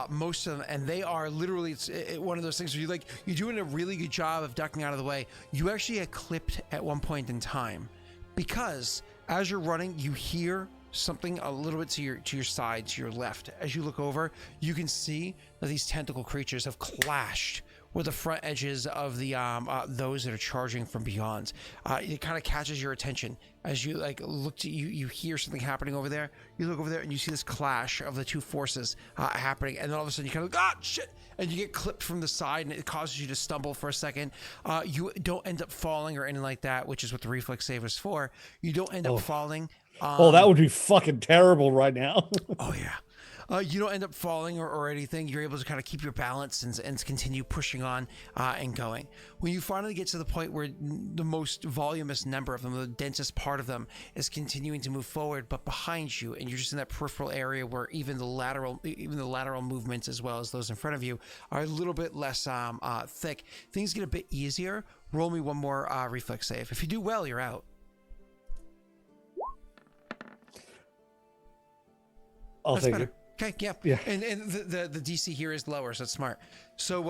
most of them, and they are literally it's one of those things where you're doing a really good job of ducking out of the way. You actually get clipped at one point in time because as you're running, you hear something a little bit to your side, to your left. As you look over, you can see that these tentacle creatures have clashed with the front edges of the those that are charging from beyond. It kind of catches your attention as you look to you hear something happening over there. You look over there and you see this clash of the two forces happening, and then all of a sudden you kind of go, shit, and you get clipped from the side, and it causes you to stumble for a second. You don't end up falling or anything like that, which is what the reflex save is for. You don't end up falling. That would be fucking terrible right now. Oh yeah. You don't end up falling or anything. You're able to kind of keep your balance and continue pushing on and going. When you finally get to the point where the most voluminous number of them, the densest part of them, is continuing to move forward, but behind you, and you're just in that peripheral area where even the lateral movements as well as those in front of you are a little bit less thick. Things get a bit easier. Roll me one more reflex save. If you do well, you're out. I'll That's take better. it. Okay, yeah. And the DC here is lower, so it's smart. So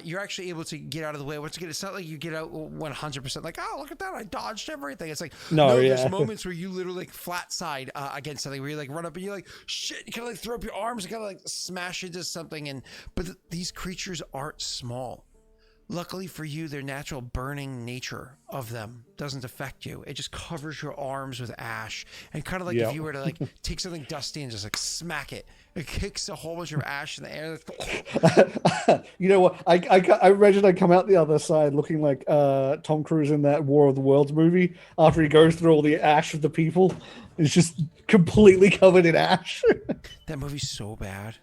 you're actually able to get out of the way. Once again, it's not like you get out 100%. Like, oh, look at that, I dodged everything. It's like there's moments where you literally flat side against something, where you run up and you're like, shit. You kind of throw up your arms and kind of smash into something. But these creatures aren't small. Luckily for you, their natural burning nature of them doesn't affect you. It just covers your arms with ash, and kind of like if you were to take something dusty and just smack it, it kicks a whole bunch of ash in the air. You know what? I imagine I come out the other side looking like Tom Cruise in that War of the Worlds movie after he goes through all the ash of the people. It's just completely covered in ash. That movie's so bad.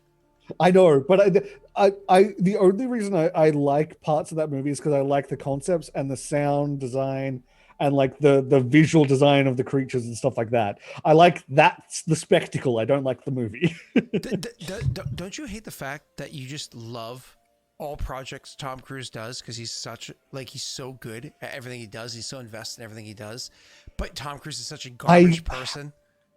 I know, but the only reason I like parts of that movie is because I like the concepts and the sound design and the visual design of the creatures and stuff like that. I like that's the spectacle. I don't like the movie. Don't you hate the fact that you just love all projects Tom Cruise does because he's so good at everything he does. He's so invested in everything he does. But Tom Cruise is such a garbage person.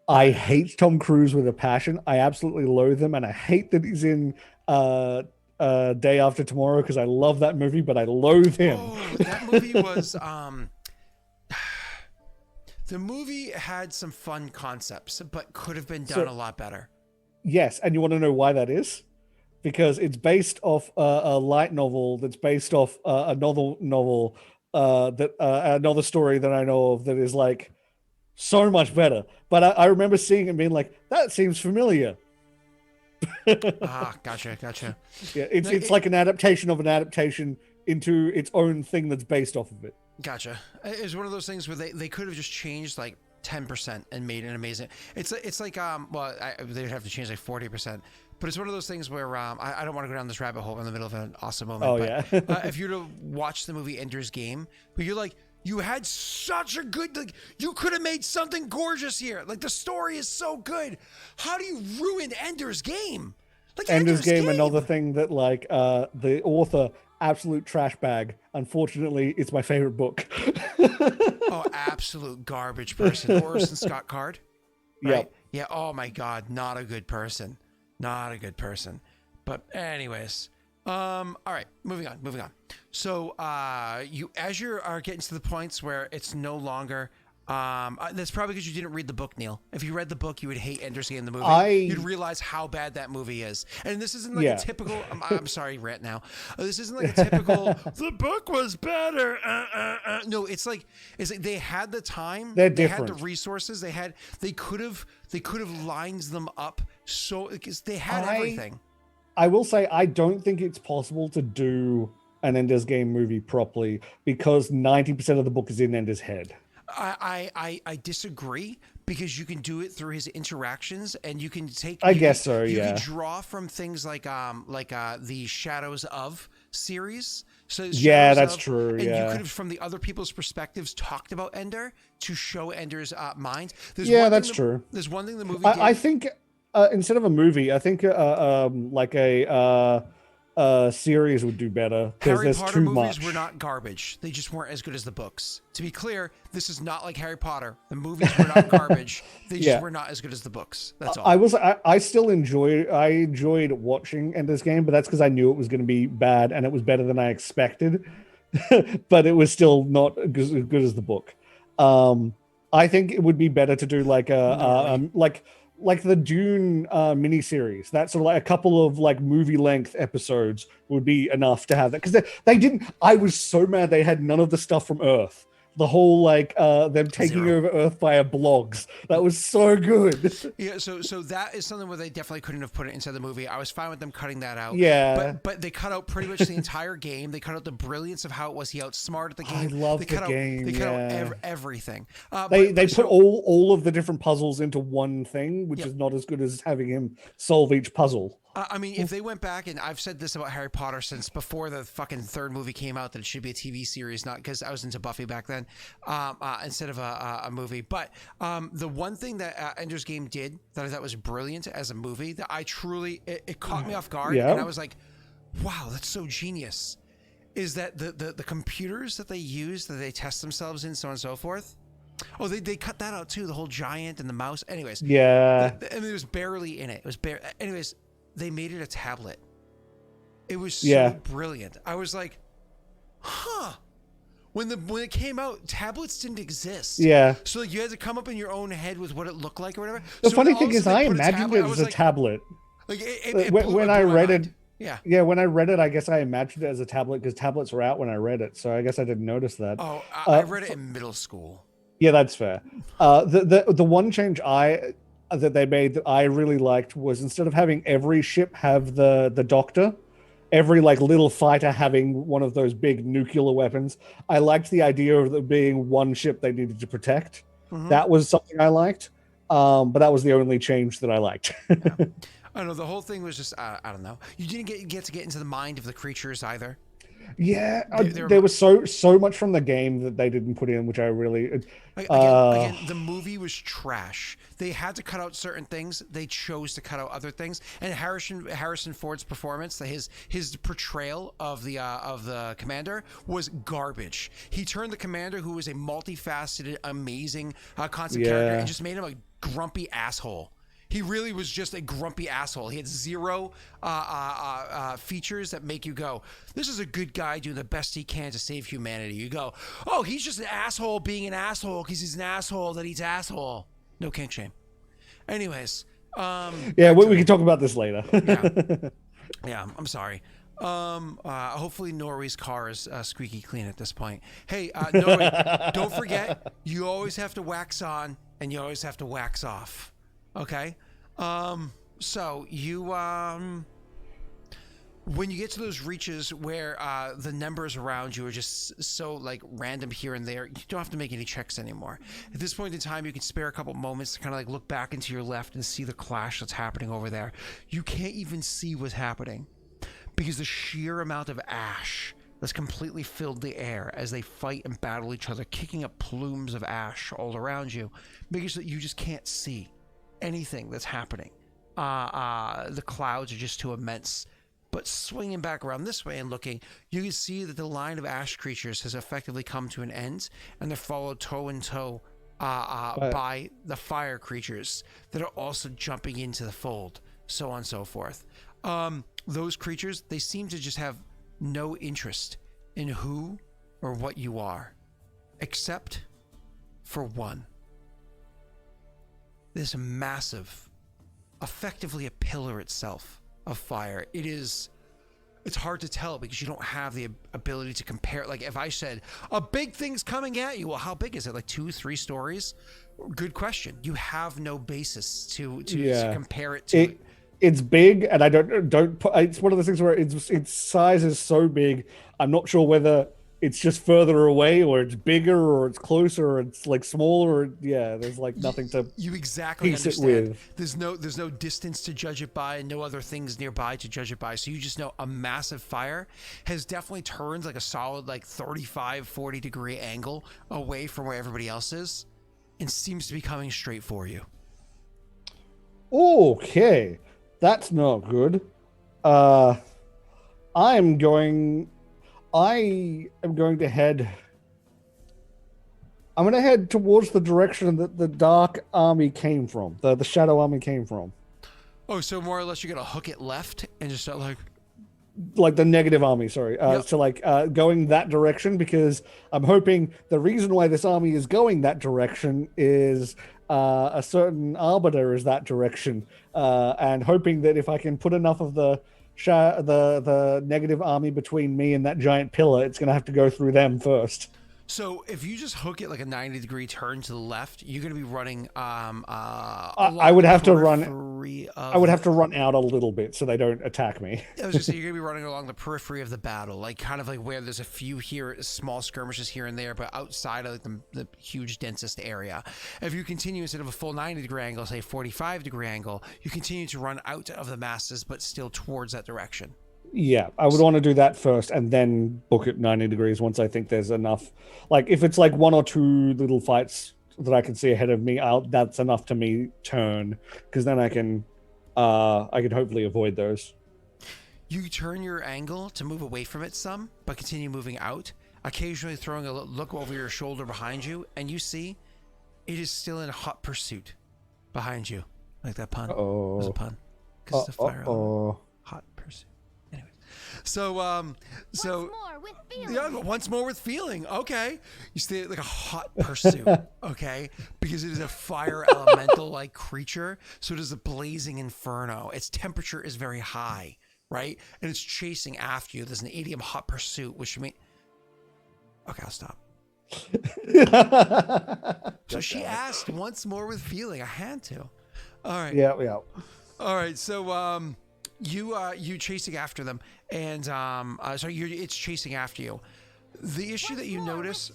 I hate Tom Cruise with a passion. I absolutely loathe him, and I hate that he's in Day After Tomorrow because I love that movie, but I loathe him. Oh, that movie was The movie had some fun concepts, but could have been done a lot better. Yes, and you want to know why that is? Because it's based off a light novel that's based off another novel that another story that I know of that is like so much better. But I remember seeing it and being like, that seems familiar. Gotcha. Yeah, it's like an adaptation of an adaptation into its own thing that's based off of it. Gotcha. It's one of those things where they could have just changed like 10% and made it amazing. It's like they'd have to change like 40%. But it's one of those things where I don't want to go down this rabbit hole in the middle of an awesome moment. Oh, but, if you were to watch the movie Ender's Game, but you're like, you had such a good, like, you could have made something gorgeous here. Like, the story is so good. How do you ruin Ender's Game? Like, Ender's Game, another thing that, like, the author, absolute trash bag. Unfortunately, it's my favorite book. Oh, absolute garbage person. Orson Scott Card? Right? Yep. Yeah, oh my God, not a good person. Not a good person. But anyways, all right, moving on. So you as you are getting to the points where it's no longer that's probably because you didn't read the book, Neil. If you read the book, you would hate Ender's Game the movie. You'd realize how bad that movie is. And this isn't like a typical I'm sorry, rant now. This isn't like a typical the book was better. No, it's like they had the time, they had the resources, they could have lined them up so because they had everything. I will say I don't think it's possible to do an Ender's Game movie properly because 90% of the book is in Ender's head. I disagree because you can do it through his interactions and you can take. I guess so. You Yeah. can draw from things like the Shadows of series. So yeah, that's true. And yeah. you could have, from the other people's perspectives, talked about Ender to show Ender's mind. That's true. There's one thing the movie. I think instead of a movie, I think like a series would do better because there's Potter too movies much. were not garbage. They just weren't as good as the books. To be clear, this is not like Harry Potter. The movies were not garbage. They just were not as good as the books. That's all. I still enjoyed watching Ender's Game, but that's because I knew it was going to be bad and it was better than I expected. But it was still not as good as the book. I think it would be better to do like like the Dune miniseries. That's sort of like a couple of like movie length episodes would be enough to have that because they didn't. I was so mad they had none of the stuff from Earth. The whole like them taking over Earth via blogs. That was so good. Yeah, so that is something where they definitely couldn't have put it inside the movie. I was fine with them cutting that out. Yeah. But they cut out pretty much the entire game. They cut out the brilliance of how it was he outsmarted the game. I love the game. They cut out everything. They put all of the different puzzles into one thing, which is not as good as having him solve each puzzle. I mean, if they went back, and I've said this about Harry Potter since before the fucking third movie came out, that it should be a TV series, not because I was into Buffy back then, instead of a movie. But the one thing that Ender's Game did that I thought was brilliant as a movie, that I truly, it caught me off guard, and I was like, wow, that's so genius, is that the computers that they use, that they test themselves in, so on and so forth. Oh, they cut that out too, the whole giant and the mouse. Anyways. Yeah. And it was barely in it. It was anyways. They made it a tablet. It was so brilliant. I was like, huh. When it came out, tablets didn't exist. Yeah. So like you had to come up in your own head with what it looked like or whatever. The funny thing is I imagined it as a tablet. Like when I read it. Yeah. When I read it, I guess I imagined it as a tablet because tablets were out when I read it. So I guess I didn't notice that. Oh, I read it in middle school. Yeah, that's fair. The one change that they made that I really liked was instead of having every ship have the doctor, every like little fighter having one of those big nuclear weapons. I liked the idea of there being one ship they needed to protect. Mm-hmm. That was something I liked. But that was the only change that I liked. Yeah. I don't know. The whole thing was just, I don't know. You didn't get to get into the mind of the creatures either. Yeah, there was so much from the game that they didn't put in, which I really again, the movie was trash. They had to cut out certain things. They chose to cut out other things. And Harrison Ford's performance, his portrayal of the commander was garbage. He turned the commander, who was a multifaceted, amazing concept character, and just made him a grumpy asshole. He really was just a grumpy asshole. He had zero features that make you go, this is a good guy doing the best he can to save humanity. You go, oh, he's just an asshole being an asshole because he's an asshole that eats asshole. No kink shame. Anyways. Yeah, we can talk about this later. Yeah, I'm sorry. Hopefully Norway's car is squeaky clean at this point. Hey, Norway, don't forget, you always have to wax on and you always have to wax off. Okay. So you, when you get to those reaches where, the numbers around you are just so like random here and there, you don't have to make any checks anymore. At this point in time, you can spare a couple moments to kind of like look back into your left and see the clash that's happening over there. You can't even see what's happening because the sheer amount of ash that's completely filled the air as they fight and battle each other, kicking up plumes of ash all around you, making so that you just can't see anything that's happening. The clouds are just too immense. But swinging back around this way and looking, you can see that the line of ash creatures has effectively come to an end, and they're followed toe in toe by the fire creatures that are also jumping into the fold, so on and so forth. Those creatures, they seem to just have no interest in who or what you are, except for one. This massive, effectively a pillar itself of fire. It's hard to tell because you don't have the ability to compare. Like if I said a big thing's coming at you, well, how big is it? Like 2-3 stories? Good question. You have no basis to compare it to. It's big, and I don't. It's one of those things where its size is so big. I'm not sure whether it's just further away, or it's bigger, or it's closer, or it's like smaller. Or, yeah, there's like nothing to you exactly piece understand. it with. There's no distance to judge it by, and no other things nearby to judge it by. So you just know a massive fire has definitely turned like a solid like 35-40 degree angle away from where everybody else is, and seems to be coming straight for you. Okay, that's not good. I am going to head. I'm going to head towards the direction that the Dark Army came from. The Shadow Army came from. Oh, so more or less you're going to hook it left and just start like the negative army, sorry. So like going that direction, because I'm hoping the reason why this army is going that direction is a certain arbiter is that direction. And hoping that if I can put enough of the negative army between me and that giant pillar, it's going to have to go through them first. So if you just hook it like a 90-degree turn to the left, you're going to be running. I would have to run. I would have to run out a little bit so they don't attack me. I was going to say you're going to be running along the periphery of the battle, like kind of like where there's a few small skirmishes here and there, but outside of like the huge densest area. If you continue instead of a full 90-degree angle, say 45-degree angle, you continue to run out of the masses, but still towards that direction. Yeah, I would want to do that first and then book it 90 degrees once I think there's enough. Like, if it's like one or two little fights that I can see ahead of me, that's enough to me turn, because then I can hopefully avoid those. You turn your angle to move away from it some, but continue moving out, occasionally throwing a look over your shoulder behind you, and you see it is still in hot pursuit behind you. Like that pun. Oh, it was a pun. Because it's a fire element. Hot pursuit. So, once more with feeling. Okay. You stay like a hot pursuit. Okay. Because it is a fire elemental like creature. So it is a blazing inferno. Its temperature is very high, right? And it's chasing after you. There's an idiom hot pursuit, which means, okay, I'll stop. So she asked once more with feeling. I had to. All right. Yeah. All right. So, you chasing after them, and it's chasing after you. The issue that you notice,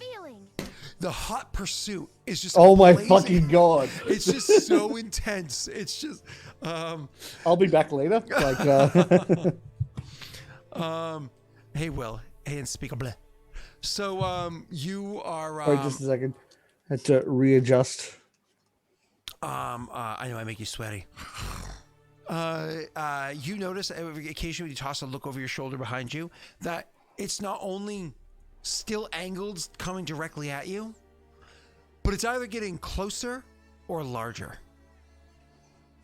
the hot pursuit is just my fucking god! It's just so intense. It's just. I'll be back later. Hey, Will. Hey, unspeakable. So, you are. Wait, just a second. I had to readjust. I know I make you sweaty. You notice occasionally when you toss a look over your shoulder behind you that it's not only still angled coming directly at you, but it's either getting closer or larger.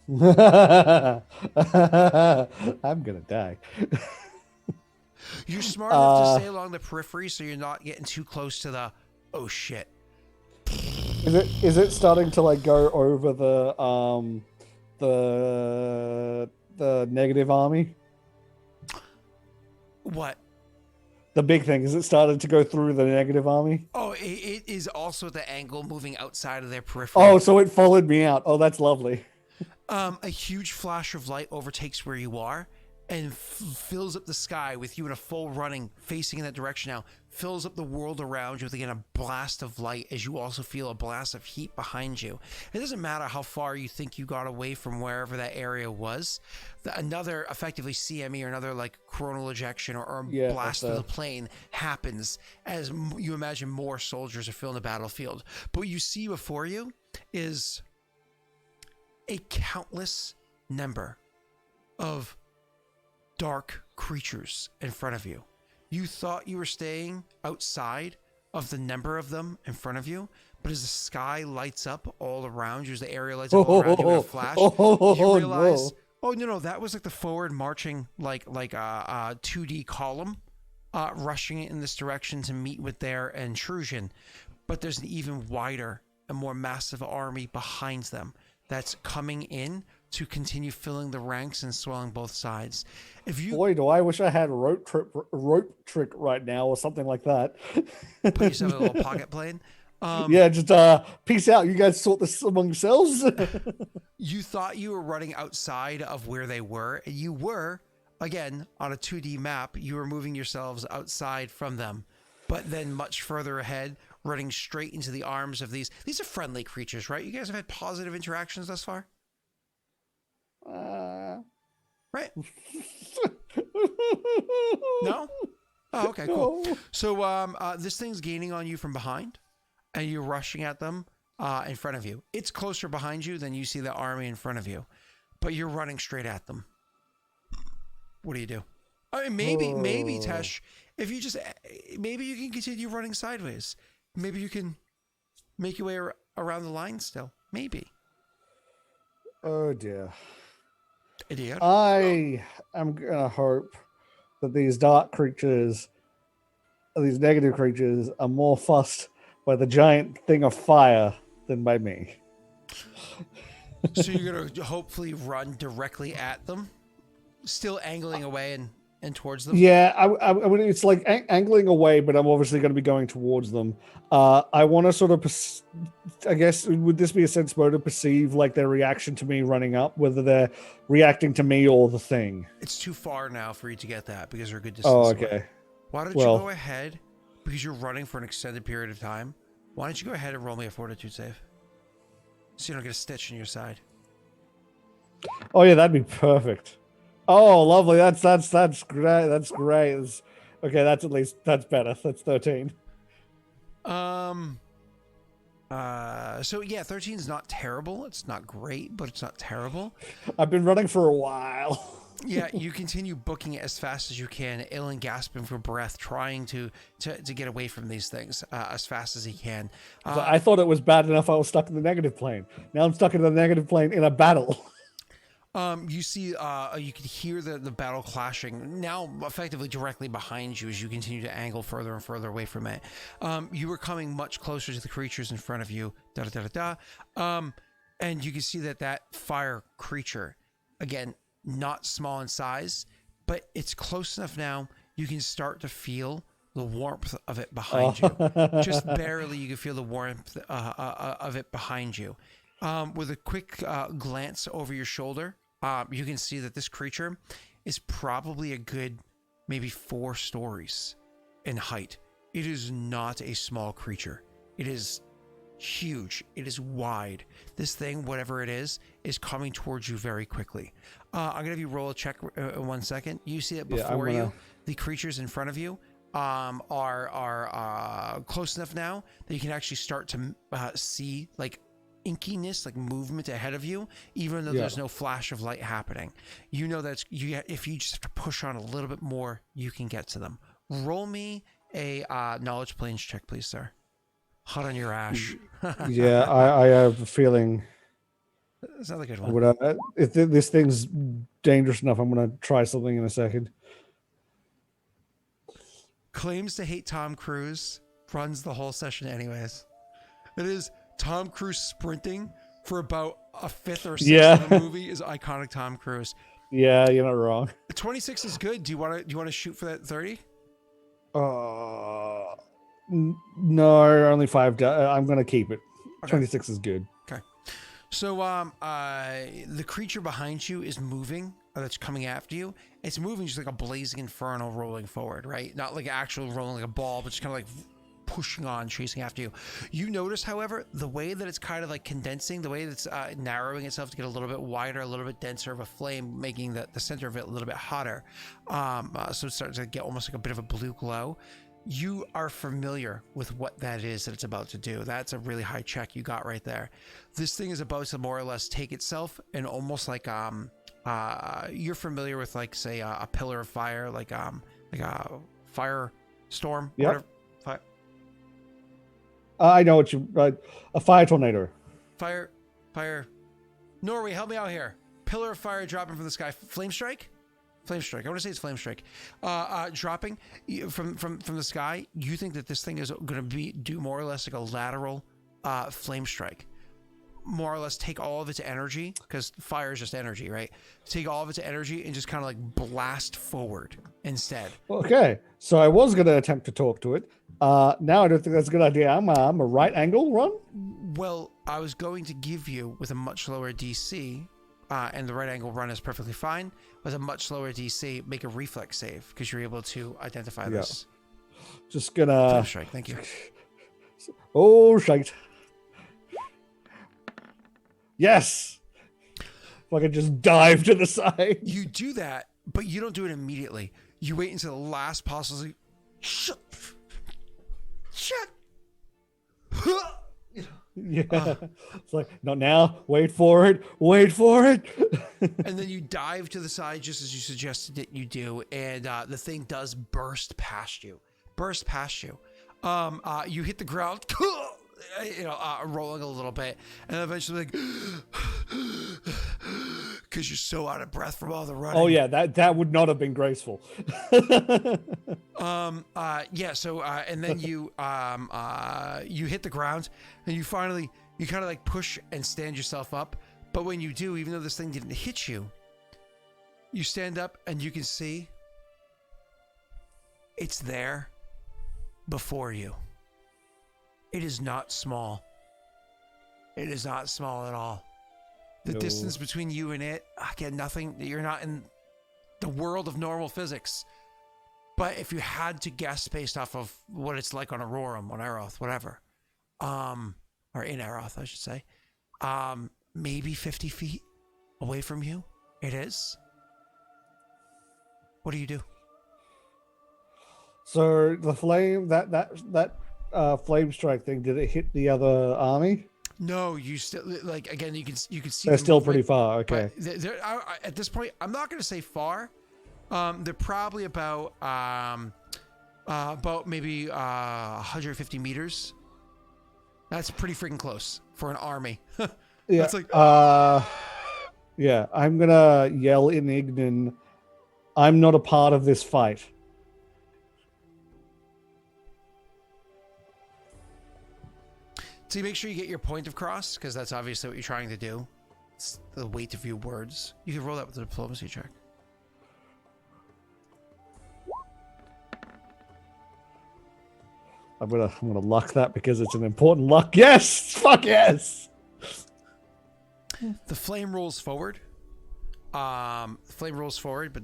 I'm gonna die. You're smart enough to stay along the periphery so you're not getting too close to the, oh shit. Is it starting to like go over the negative army? What? The big thing is it started to go through the negative army. Oh, it is also the angle moving outside of their periphery. Oh, so it followed me out. Oh, that's lovely. A huge flash of light overtakes where you are and fills up the sky with you in a full running, facing in that direction now, fills up the world around you with, again, a blast of light as you also feel a blast of heat behind you. It doesn't matter how far you think you got away from wherever that area was. Another effectively CME or another like coronal ejection or blast of the plane happens as you imagine more soldiers are filling the battlefield. But what you see before you is a countless number of dark creatures in front of you. You thought you were staying outside of the number of them in front of you, but as the sky lights up all around you, as the area lights up all around you in a flash, you realize, no, that was like the forward marching, like a 2D column, rushing in this direction to meet with their intrusion. But there's an even wider and more massive army behind them that's coming in to continue filling the ranks and swelling both sides. Boy, do I wish I had rope trick right now or something like that. Put yourself in a little pocket plane. Yeah, just peace out. You guys sort this among yourselves. You thought you were running outside of where they were, and you were, again, on a 2D map, you were moving yourselves outside from them, but then much further ahead, running straight into the arms of these are friendly creatures, right? You guys have had positive interactions thus far? Right? No? Oh, okay, cool. No. So this thing's gaining on you from behind, and you're rushing at them in front of you. It's closer behind you than you see the army in front of you, but you're running straight at them. What do you do? I mean, maybe Tesh, if you just, maybe you can continue running sideways. Maybe you can make your way around the line still. Maybe. Oh dear. Idiot. I am gonna hope that these dark creatures, these negative creatures, are more fussed by the giant thing of fire than by me. So you're gonna hopefully run directly at them, still angling away and towards them? Yeah, I mean, it's like angling away, but I'm obviously going to be going towards them. I want to sort of, I guess, would this be a sense mode to perceive like their reaction to me running up, whether they're reacting to me or the thing? It's too far now for you to get that because they're a good distance away. Why don't you go ahead, because you're running for an extended period of time, why don't you go ahead and roll me a fortitude save so you don't get a stitch in your side? Oh yeah, that'd be perfect. Oh, lovely. That's great. That's great. Okay, that's better. That's 13. So yeah, 13 is not terrible. It's not great, but it's not terrible. I've been running for a while. Yeah, you continue booking it as fast as you can. Ilen gasping for breath, trying to get away from these things as fast as he can. I thought it was bad enough I was stuck in the negative plane. Now I'm stuck in the negative plane in a battle. You see, you can hear the battle clashing now effectively directly behind you as you continue to angle further and further away from it. You were coming much closer to the creatures in front of you, and you can see that fire creature, again, not small in size, but it's close enough now you can start to feel the warmth of it behind you. Just barely you can feel the warmth of it behind you. With a quick glance over your shoulder, you can see that this creature is probably a good maybe 4 stories in height. It is not a small creature. It is huge. It is wide. This thing, whatever it is coming towards you very quickly. I'm going to have you roll a check in 1 second. You see it before you. The creatures in front of you are close enough now that you can actually start to see like inkiness, like movement ahead of you, even though there's no flash of light happening. You know that if you just have to push on a little bit more, you can get to them. Roll me a knowledge planes check, please, sir. Hot on your ash. Yeah, I have a feeling It's not a good I'm one. gonna, if this thing's dangerous enough, I'm gonna try something in a second. Claims to hate Tom Cruise, runs the whole session anyways. It is Tom Cruise sprinting for about a fifth or sixth of the Yeah, movie is iconic Tom Cruise. yeah, you're not wrong. 26 is good. Do you want to shoot for that 30? No, only 5. I'm gonna keep it. Okay. 26 is good. Okay. So the creature behind you is moving, or that's coming after you. It's moving just like a blazing inferno rolling forward, right? Not like actual rolling like a ball, but just kind of like pushing on, chasing after you. You notice, however, the way that it's kind of like condensing, the way that's narrowing itself to get a little bit wider, a little bit denser of a flame, making the center of it a little bit hotter. So it starts to get almost like a bit of a blue glow. You are familiar with what that is that it's about to do. That's a really high check you got right there. This thing is about to more or less take itself and almost like you're familiar with, like, say a pillar of fire, like a fire storm. Yep. Whatever. I know what you. A fire tornado. Fire. Norway, help me out here. Pillar of fire dropping from the sky. Flame strike. I want to say it's flame strike. Dropping from the sky. You think that this thing is going to do more or less like a lateral flame strike. More or less take all of its energy, because fire is just energy, right? Take all of its energy and just kind of like blast forward instead. Okay, so I was gonna attempt to talk to it. Now I don't think that's a good idea. I'm a right angle run. Well, I was going to give you with a much lower DC. And the right angle run is perfectly fine. With a much lower DC, make a reflex save because you're able to identify this. Just gonna. Flame strike, thank you. Oh, shite. Yes! If I could just dive to the side. You do that, but you don't do it immediately. You wait until the last possible. Shut. Yeah. It's like, not now. Wait for it. And then you dive to the side just as you suggested that you do. And the thing does burst past you. You hit the ground. Rolling a little bit, and eventually, like, because you're so out of breath from all the running. Oh yeah, that would not have been graceful. Yeah. So, and then you hit the ground, and you kind of like push and stand yourself up. But when you do, even though this thing didn't hit you, you stand up and you can see it's there before you. It is not small. It is not small at all. The distance between you and it, again, nothing. You're not in the world of normal physics. But if you had to guess based off of what it's like on Aurorum, on Aeroth, whatever, or in Aeroth, I should say, maybe 50 feet away from you, it is. What do you do? So the flame, that flame strike thing, did it hit the other army? No, you still, like, again, you can see They're still pretty far. Okay. They're, at this point, I'm not going to say far. They're probably about maybe 150 meters. That's pretty freaking close for an army. Yeah. That's like, yeah. I'm gonna yell in Ignan. I'm not a part of this fight. So you make sure you get your point across, because that's obviously what you're trying to do. It's the weight of your words. You can roll that with a diplomacy check. I'm gonna luck that because it's an important luck. Yes, fuck yes. The flame rolls forward. But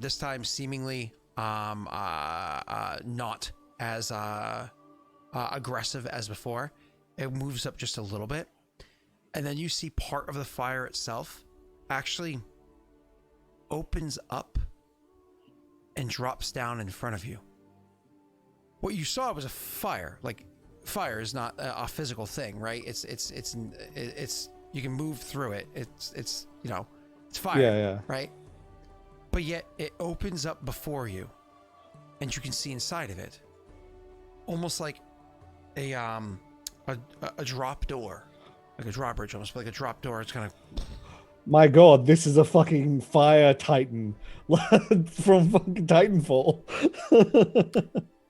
this time seemingly not as aggressive as before. It moves up just a little bit, and then you see part of the fire itself actually opens up and drops down in front of you. What you saw was a fire. Like, fire is not a physical thing, right? It's you can move through it. It's fire, Yeah. right? But yet it opens up before you, and you can see inside of it, almost like a drop door, like a drawbridge, almost like a drop door. It's kind of My God, this is a fucking fire titan from fucking Titanfall.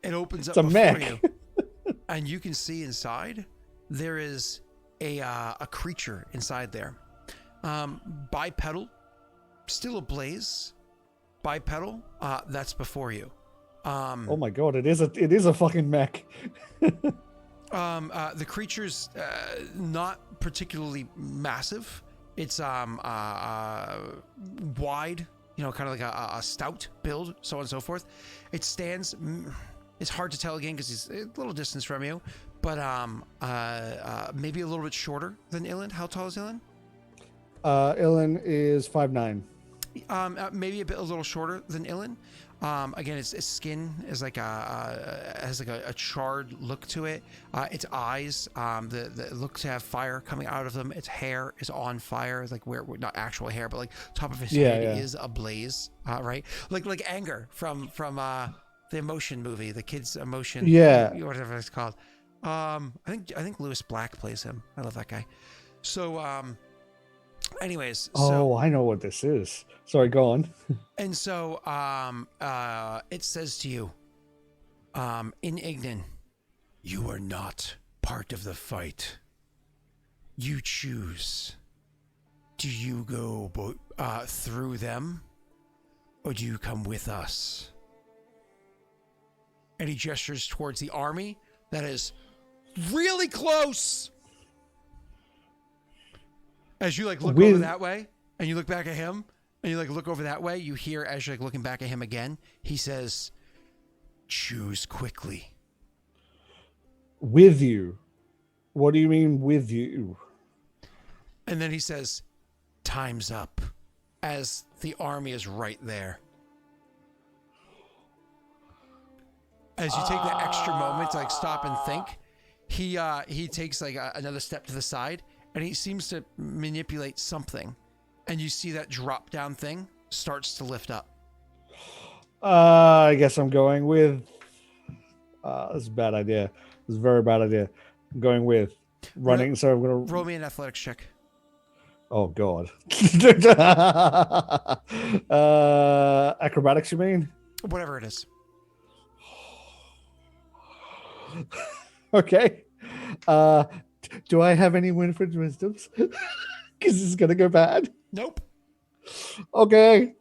It opens It's up a before mech. you, and you can see inside there is a creature inside there. Bipedal, still ablaze. Bipedal, that's before you. Oh my God, it is a fucking mech. The creature's not particularly massive. It's wide, kind of like a stout build, so on and so forth. It stands. It's hard to tell again because he's a little distance from you, but maybe a little bit shorter than Ilen. How tall is Ilen? Ilen is 5'9". Maybe a little shorter than Ilen. Again, its skin is like has like a charred look to it. Its eyes, the look to have fire coming out of them. Its hair is on fire, like where not actual hair, but like top of his head is ablaze. Right, like anger from the Emotion movie, the kids' Emotion. Yeah. Whatever it's called. I think Lewis Black plays him. I love that guy. So anyways, I know what this is. Sorry, go on. And so it says to you, in Ignan, you are not part of the fight. You choose. Do you go through them, or do you come with us? And he gestures towards the army that is really close. As you look over that way, and you look back at him, and you look over that way, you hear as you're looking back at him again, he says, "Choose quickly." With you? What do you mean with you? And then he says, "Time's up," as the army is right there. As you take that extra moment to stop and think, he takes another step to the side, and he seems to manipulate something, and you see that drop down thing starts to lift up. I guess I'm going with. This is a bad idea. This is a very bad idea. I'm going with running. So I'm gonna roll me an athletics check. Oh God. Acrobatics, you mean? Whatever it is. Okay. Do I have any Winifred's wisdoms? Because this is gonna go bad. Nope. Okay.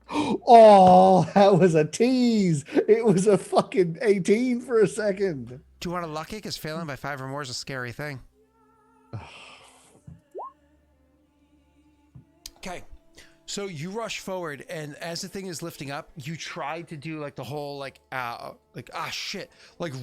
Oh, that was a tease. It was a fucking 18 for a second. Do you want to luck it? Because failing by 5 or more is a scary thing. Okay. So you rush forward, and as the thing is lifting up, you try to do the whole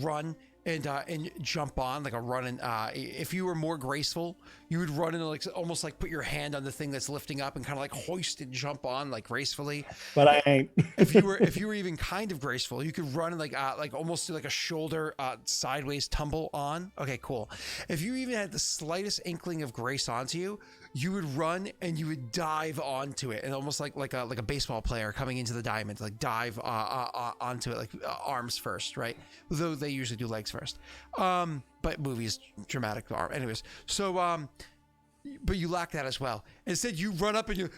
run and jump on a run. And if you were more graceful, you would run and almost put your hand on the thing that's lifting up and kind of hoist and jump on gracefully. But I ain't. if you were even kind of graceful, you could run and almost do a shoulder sideways tumble on. Okay, cool. If you even had the slightest inkling of grace onto you, you would run and you would dive onto it, and almost like a baseball player coming into the diamond, dive onto it, arms first, right? Though they usually do legs first. But movies dramatic arm. Anyways, so but you lack that as well. Instead, you run up and you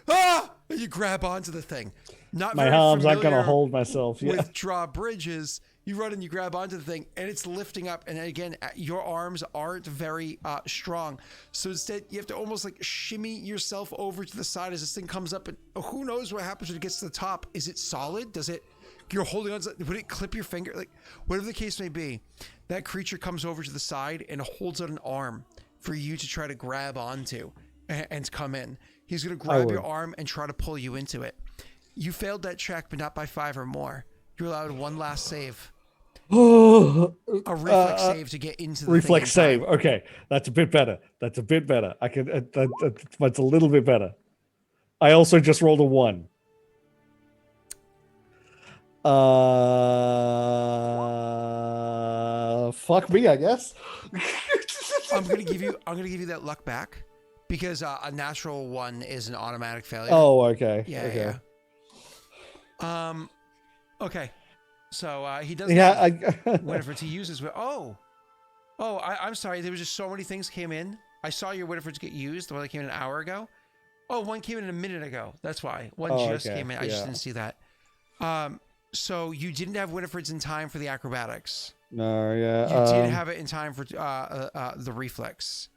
grab onto the thing. Not my arms aren't gonna hold myself. Yeah. With drawbridges, you run and you grab onto the thing, and it's lifting up. And again, your arms aren't very strong, so instead you have to almost shimmy yourself over to the side as this thing comes up. And who knows what happens when it gets to the top? Is it solid? Does it? You're holding on to, would it clip your finger? Whatever the case may be, that creature comes over to the side and holds out an arm for you to try to grab onto and come in. He's going to grab your arm and try to pull you into it. You failed that check, but not by 5 or more. You're allowed one last save. A reflex save to get into the reflex save. Okay, that's a bit better. I can. That's a little bit better. I also just rolled a 1. Fuck me, I guess. I'm gonna give you that luck back because a natural 1 is an automatic failure. Oh, okay. Yeah. Okay. Yeah. Okay. So he does. Yeah. Winifred, he uses. I'm sorry. There was just so many things came in I saw your Winifreds get used, the one that came in an hour ago. Oh, one came in a minute ago. That's why. One just came in. I just didn't see that. So you didn't have Winifred's in time for the acrobatics. No, yeah. You did have it in time for the reflex.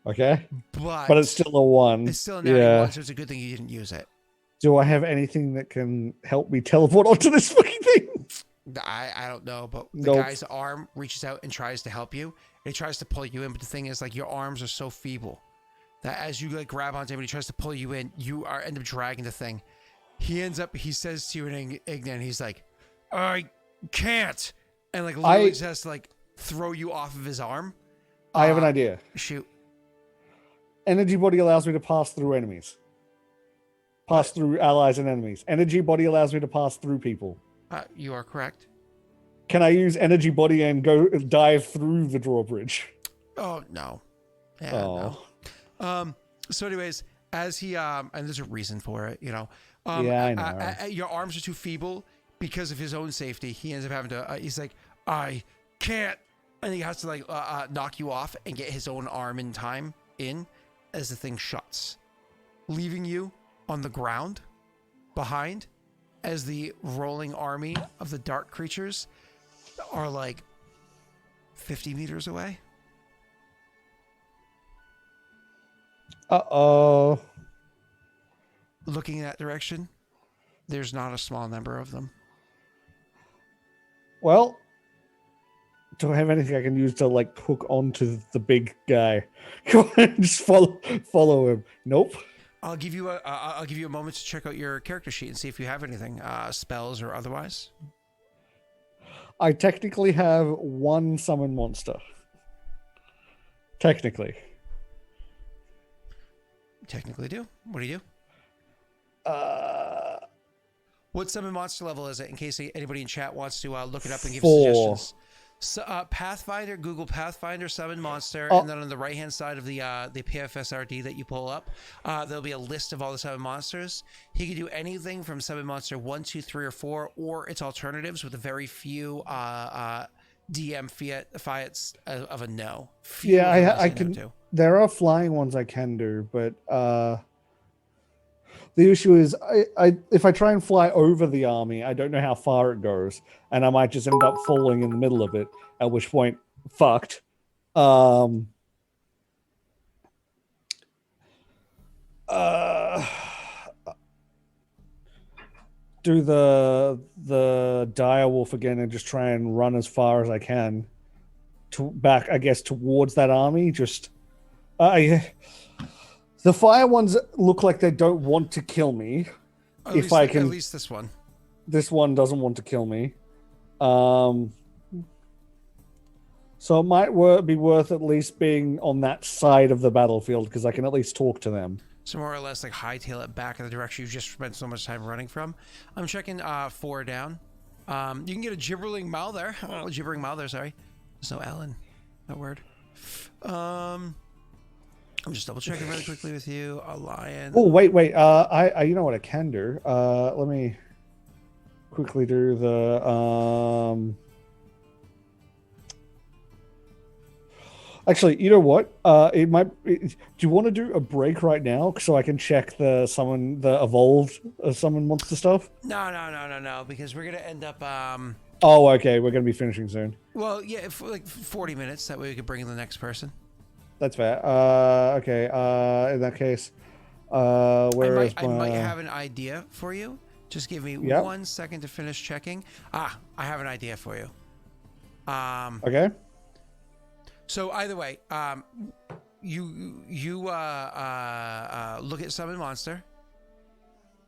Okay. But it's still a 1. It's still a natty 1, so it's a good thing you didn't use it. Do I have anything that can help me teleport onto this fucking thing? I don't know, but the guy's arm reaches out and tries to help you. It tries to pull you in, but the thing is, like, your arms are so feeble that as you like grab onto him and he tries to pull you in, you end up dragging the thing. He says to you in ignorant, he's like, I can't, and like literally just has to like throw you off of his arm. I have an idea. Shoot. Energy body allows me to pass through enemies. Pass through allies and enemies. Energy body allows me to pass through people. You are correct. Can I use energy body and go dive through the drawbridge? Oh no. Yeah, no. So anyways, as he and there's a reason for it, you know. I know. Your arms are too feeble because of his own safety. He ends up having to. He's like, I can't, and he has to like knock you off and get his own arm in time as the thing shuts, leaving you on the ground behind as the rolling army of the dark creatures are like 50 meters away. Uh-oh. Looking in that direction, there's not a small number of them. Well, do I have anything I can use to like hook onto the big guy? Come on, just follow him. Nope. I'll give you a moment to check out your character sheet and see if you have anything, spells or otherwise. I technically have 1 summon monster. Technically do. What do you do? What summon monster level is it? In case anybody in chat wants to look it up and give 4. suggestions. So, Pathfinder, Google Pathfinder, summon monster, and then on the right-hand side of the PFSRD that you pull up, there'll be a list of all the summon monsters. He can do anything from summon monster 1, 2, 3, or 4, or its alternatives with a very few DM fiats of a no. I can. There are flying ones I can do, but the issue is, if I try and fly over the army, I don't know how far it goes, and I might just end up falling in the middle of it, at which point, fucked. Do the dire wolf again and just try and run as far as I can back, I guess, towards that army. Just the fire ones look like they don't want to kill me. At least this one. This one doesn't want to kill me. So it might be worth at least being on that side of the battlefield because I can at least talk to them. So more or less like hightail it back in the direction you just spent so much time running from. I'm checking 4 down. You can get a gibbering mouth there. Gibbering mouth there, sorry. There's no L in that word. I'm just double checking really quickly with you. A lion. Oh, wait. I you know what I can do? Let me quickly do the Actually, you know what? It might. Do you want to do a break right now so I can check the evolved summon monster stuff? No. Because we're gonna end up. Oh, okay. We're gonna be finishing soon. Well, yeah, for like 40 minutes. That way we could bring in the next person. That's fair. Okay. In that case, I might have an idea for you. Just give me 1 second to finish checking. I have an idea for you. Okay. So either way, you look at Summon Monster.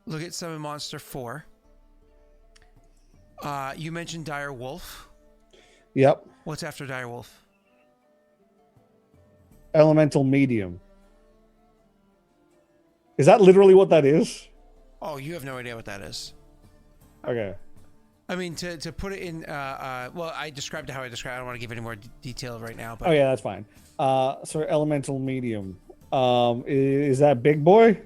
Look at Summon Monster 4. You mentioned Dire Wolf. Yep. What's after Dire Wolf? Elemental Medium. Is that literally what that is? Oh, you have no idea what that is. Okay. I mean, to put it in, well, I described it how I described it. I don't want to give any more detail right now. But oh, yeah, that's fine. So Elemental Medium. Is that big boy?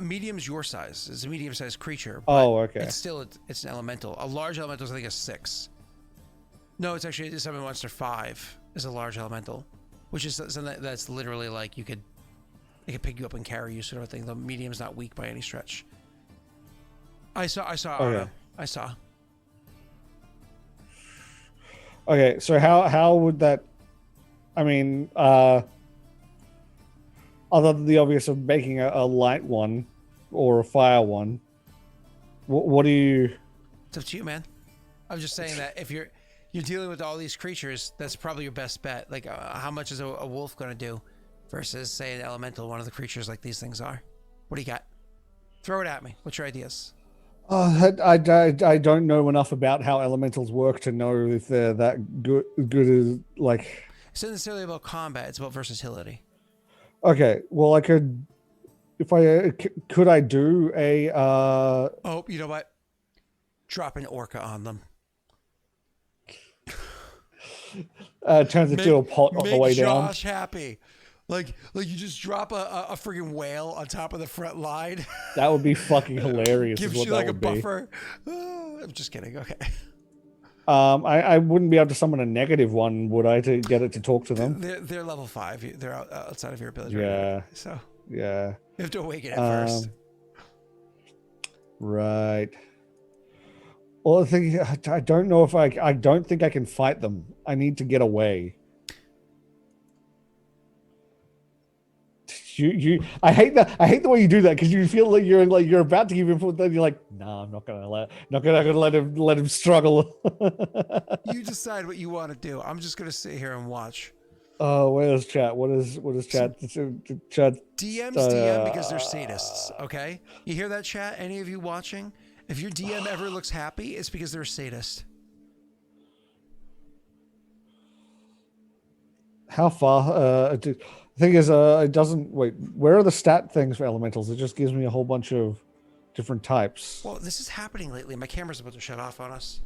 Medium's your size. It's a medium-sized creature. Oh, okay. It's an elemental. A large elemental is, I think, a 6. No, it's actually Summon Monster 5 is a large elemental which is something that's literally like it could pick you up and carry you sort of thing. The medium's not weak by any stretch. I saw Okay. I saw. Okay, so how would that? I mean, other than the obvious of making a light one or a fire one, what do you? It's up to you, man. I'm just saying that if you're dealing with all these creatures, that's probably your best bet. Like, how much is a wolf going to do versus, say, an elemental, one of the creatures like these things are? What do you got? Throw it at me. What's your ideas? I don't know enough about how elementals work to know if they're that good as like. It's not necessarily about combat. It's about versatility. Okay, well, I could. If I could, I do a. Oh, you know what? Drop an orca on them. Turns into a pot on the way down. Make Josh happy. Like you just drop a friggin' whale on top of the front line. That would be fucking hilarious. Gives you like a buffer. I'm just kidding. Okay. I wouldn't be able to summon a negative one, would I, to get it to talk to them? They're level 5. They're outside of your ability. Yeah. Right, so yeah. You have to awaken it first. Right. Well, the thing, I don't know if I don't think I can fight them. I need to get away. I hate that. I hate the way you do that because you feel like you're about to give him, then you're like, no, I'm not gonna let him struggle. You decide what you want to do. I'm just gonna sit here and watch. Oh, where's chat? What is chat? Chat. DMs DM because they're sadists. Okay, you hear that, chat? Any of you watching? If your DM ever looks happy, it's because they're a sadist. How far? The thing is, it doesn't. Wait, where are the stat things for elementals? It just gives me a whole bunch of different types. Well, this is happening lately. My camera's about to shut off on us.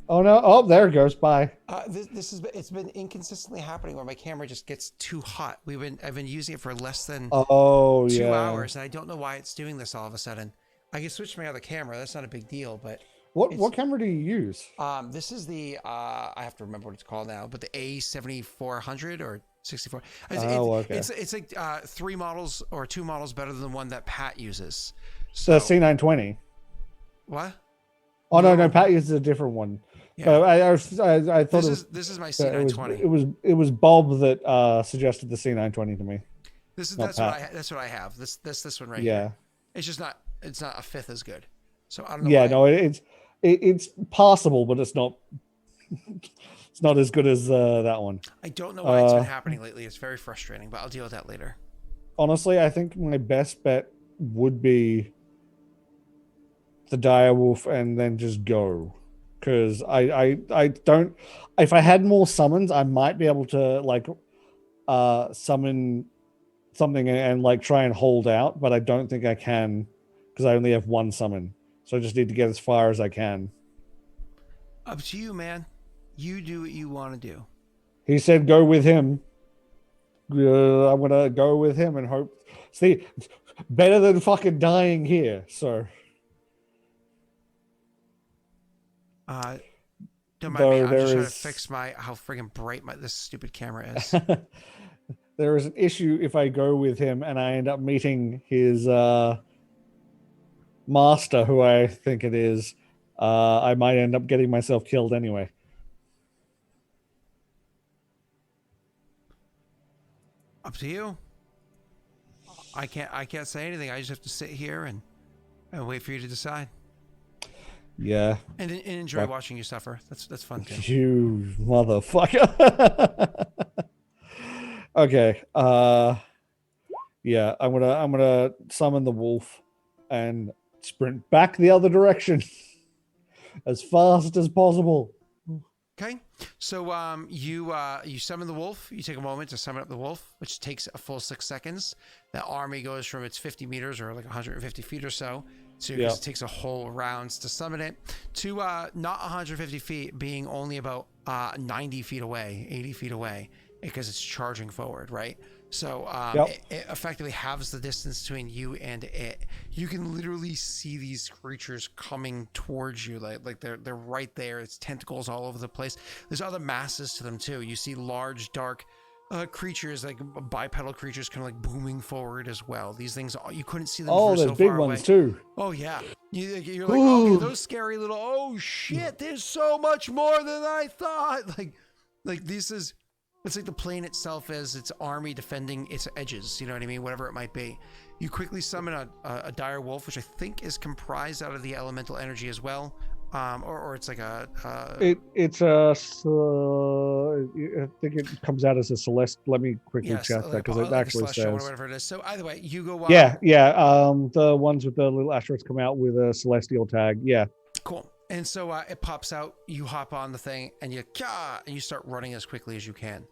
Oh no! Oh, there it goes. Bye. It's been inconsistently happening where my camera just gets too hot. I've been using it for less than 2 hours, and I don't know why it's doing this all of a sudden. I can switch to my other camera. That's not a big deal, but what camera do you use? This is the I have to remember what it's called now, but the A7400 or 64. Okay. It's like 3 models or 2 models better than the one that Pat uses. So, the C920. What? Oh no, Pat uses a different one. Yeah. I thought this is my C920. It was Bob that suggested the C920 to me. That's what I have. This one right here. It's just not. It's not a fifth as good. So I don't know. Yeah, no, it's possible, but it's not. It's not as good as that one. I don't know why it's been happening lately. It's very frustrating, but I'll deal with that later. Honestly, I think my best bet would be the dire wolf and then just go, because I don't. If I had more summons, I might be able to like summon something and like try and hold out, but I don't think I can because I only have 1 summon. So I just need to get as far as I can. Up to you, man. You do what you want to do. He said go with him. I'm going to go with him and hope. See, better than fucking dying here, so. Don't mind me. I'm just trying to fix how friggin' bright this stupid camera is. There is an issue if I go with him and I end up meeting his master, who I think it is. I might end up getting myself killed anyway. Up to you. I can't say anything. I just have to sit here and wait for you to decide. Yeah. And enjoy watching you suffer. That's fun too. You motherfucker. Okay. Yeah, I'm gonna summon the wolf and sprint back the other direction as fast as possible. Okay. So you summon the wolf. You take a moment to summon up the wolf, which takes a full 6 seconds. That army goes from its 50 meters or like 150 feet or so. So it takes a whole rounds to summon it to not 150 feet, being only about 90 feet away, 80 feet away, because it's charging forward, right? So it effectively halves the distance between you and it. You can literally see these creatures coming towards you, like they're right there. It's tentacles all over the place. There's other masses to them too. You see large, dark, creatures, like bipedal creatures, kind of like booming forward as well. These things, you couldn't see them. Oh, there's so big far ones away. too. Oh yeah, you're like, okay, those scary little. Oh shit, there's so much more than I thought. Like this is, it's like the plane itself as its army defending its edges. You know what I mean? Whatever it might be. You quickly summon a dire wolf, which I think is comprised out of the elemental energy as well. Or it's like I think it comes out as a celeste. Let me quickly check that because it actually says. Or whatever it is. So either way, you go. Yeah. The ones with the little asterisks come out with a celestial tag. Yeah. Cool. And so it pops out. You hop on the thing and you start running as quickly as you can.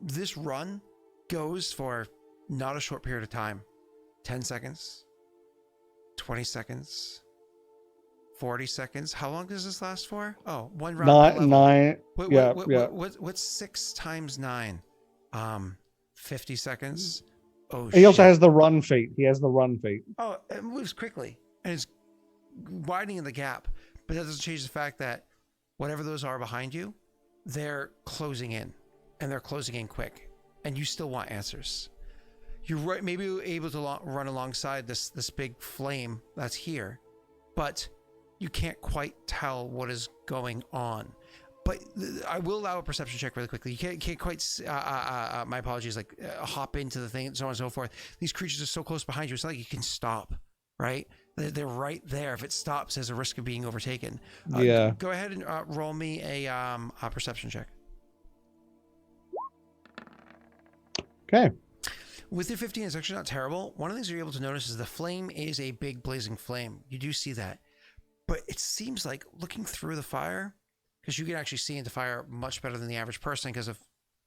This run goes for not a short period of time. 10 seconds, 20 seconds, 40 seconds. How long does this last for? Oh, one round. Nine. What's 6 times 9? 50 seconds. Oh, he also has the run feat. Oh, it moves quickly and it's widening the gap, but that doesn't change the fact that whatever those are behind you, they're closing in, and they're closing in quick, and you still want answers. You're maybe able to run alongside this big flame that's here, but you can't quite tell what is going on. But I will allow a perception check really quickly. You can't quite, my apologies, hop into the thing and so on and so forth. These creatures are so close behind you, it's not like you can stop, right? They're right there. If it stops, there's a risk of being overtaken. Go ahead and roll me a perception check. Okay. With your 15, it's actually not terrible. One of the things you're able to notice is the flame is a big blazing flame. You do see that. But it seems like looking through the fire, because you can actually see into fire much better than the average person because of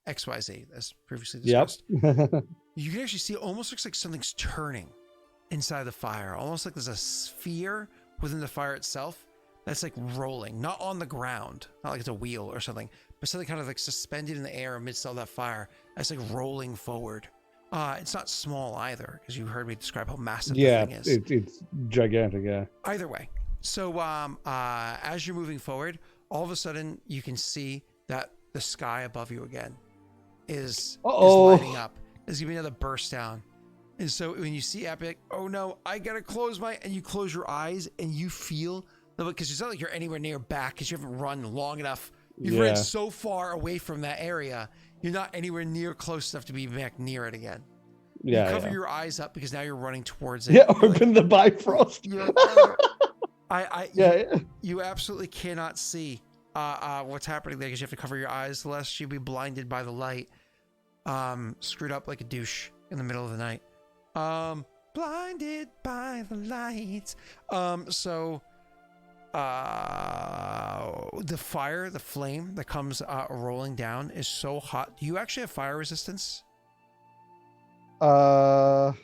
XYZ, as previously discussed. Yep. You can actually see it almost looks like something's turning inside the fire. Almost like there's a sphere within the fire itself that's like rolling, not on the ground, not like it's a wheel or something, but something kind of like suspended in the air amidst all that fire that's like rolling forward. It's not small either, because you heard me describe how massive the thing is. It's gigantic, yeah. Either way. So as you're moving forward, all of a sudden you can see that the sky above you again is lighting up. There's going to be another burst down. And so when you see Epic, oh no, I got to close and you close your eyes and you feel, because it's not like you're anywhere near back because you haven't run long enough. You've ran so far away from that area. You're not anywhere near close enough to be back near it again. You cover your eyes up because now you're running towards it. Yeah, open the Bifrost. You absolutely cannot see what's happening there because you have to cover your eyes lest you be blinded by the light. Screwed up like a douche in the middle of the night. Blinded by the lights. The fire, the flame that comes rolling down is so hot. Do you actually have fire resistance? Don't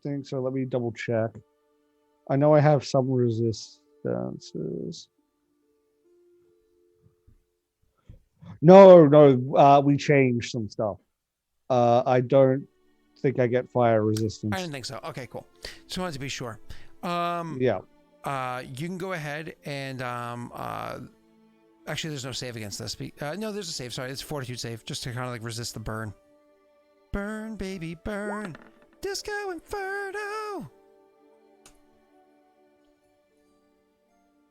think so. Let me double check. I know I have some resistances. No, we changed some stuff. I don't think I get fire resistance. I didn't think so. Okay, cool. Just wanted to be sure. Yeah. You can go ahead and actually there's no save against this. No, there's a save. Sorry, it's a fortitude save just to kind of like resist the burn. Burn, baby, burn. Disco Inferno.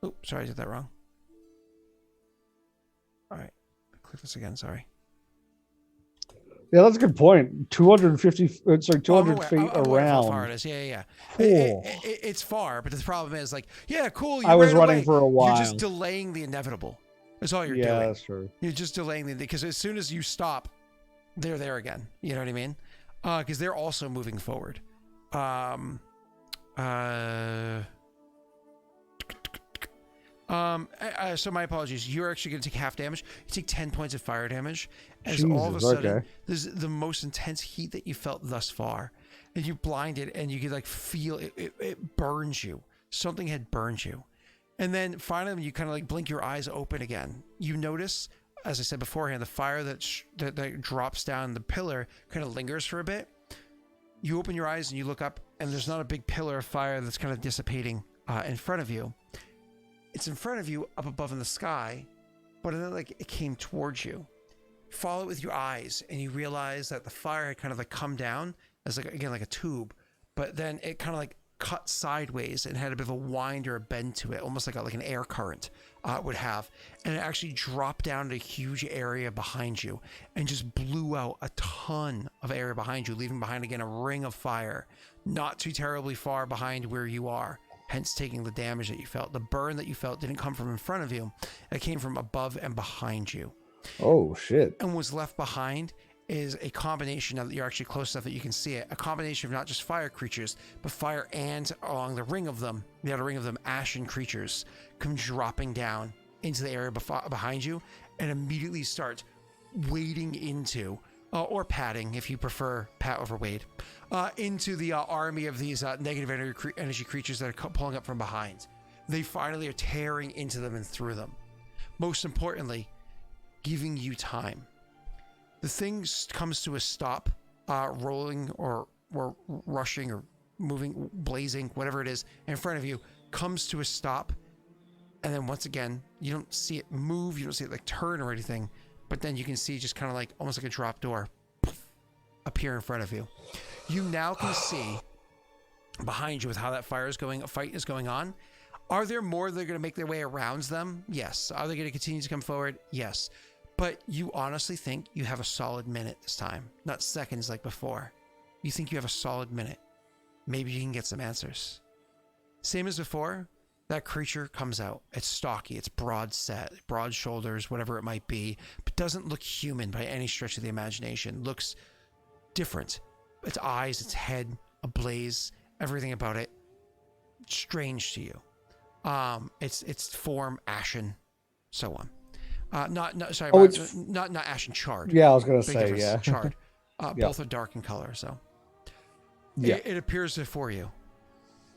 Oh, sorry, I did that wrong. All right, click this again. Sorry. Yeah, that's a good point. 250. It's like 200 feet around. How far it is? Yeah. It's far, but the problem is like, yeah, cool. I was running for a while. You're just delaying the inevitable. That's all you're doing. Yeah, that's true. You're just delaying because as soon as you stop, they're there again. You know what I mean? Because they're also moving forward. So my apologies. You're actually going to take half damage. You take 10 points of fire damage. As Jesus, all of a sudden, this is the most intense heat that you felt thus far. And you're blinded and you can like feel it burns you. Something had burned you. And then finally, when you kind of like blink your eyes open again, you notice, as I said beforehand, the fire that drops down the pillar kind of lingers for a bit. You open your eyes and you look up and there's not a big pillar of fire that's kind of dissipating in front of you. It's in front of you up above in the sky, but then like it came towards you. follow it with your eyes, and you realize that the fire had kind of like come down as like, again, like a tube, but then it kind of like cut sideways and had a bit of a wind or a bend to it, almost like an air current would have. And it actually dropped down to a huge area behind you and just blew out a ton of area behind you, leaving behind again a ring of fire, not too terribly far behind where you are, hence taking the damage that you felt. The burn that you felt didn't come from in front of you, it came from above and behind you. Oh, shit. And what's left behind is a combination, now that you're actually close enough that you can see it, a combination of not just fire creatures, but fire and along the ring of them, the outer ring of them, ashen creatures come dropping down into the area behind you and immediately start wading into, or padding if you prefer pat over wade, into the army of these negative energy creatures that are pulling up from behind. They finally are tearing into them and through them. Most importantly, giving you time. The thing comes to a stop, rolling or rushing or moving, blazing, whatever it is, in front of you, comes to a stop. And then once again, you don't see it move, you don't see it like turn or anything, but then you can see just kind of like, almost like a drop door, appear in front of you. You now can see behind you with how that fire is going, a fight is going on. Are there more that are going to make their way around them? Yes. Are they going to continue to come forward? Yes. But you honestly think you have a solid minute this time, not seconds like before. You think you have a solid minute. Maybe you can get some answers. Same as before, that creature comes out. It's stocky, it's broad set, broad shoulders, whatever it might be, but doesn't look human by any stretch of the imagination. Looks different. Its eyes, its head, ablaze, everything about it, strange to you. Its form, ashen, so on. Not ashen, charred. Yeah, I was gonna Big say, difference. yeah. Charred. Yeah. Both are dark in color, so. Yeah. It appears before you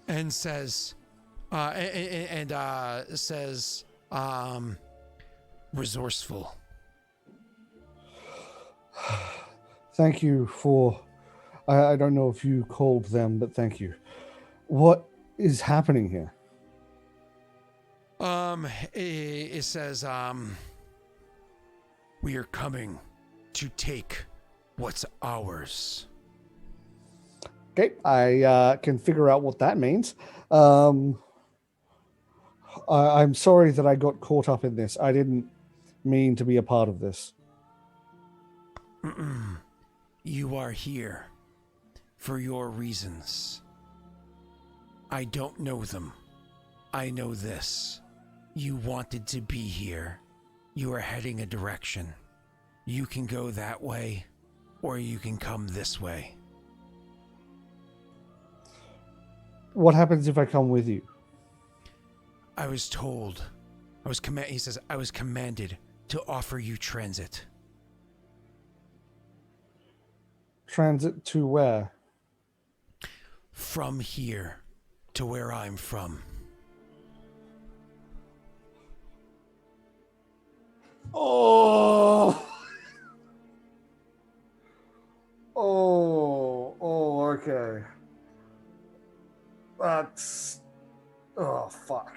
and says, resourceful. Thank you for, I don't know if you called them, but thank you. What is happening here? It says, we are coming to take what's ours. Okay, I can figure out what that means. I'm sorry that I got caught up in this. I didn't mean to be a part of this. You are here for your reasons. I don't know them. I know this. You wanted to be here. You are heading a direction. You can go that way, or you can come this way. What happens if I come with you? I was told. He says, I was commanded to offer you transit. Transit to where? From here to where I'm from. Oh, okay. That's, oh, fuck.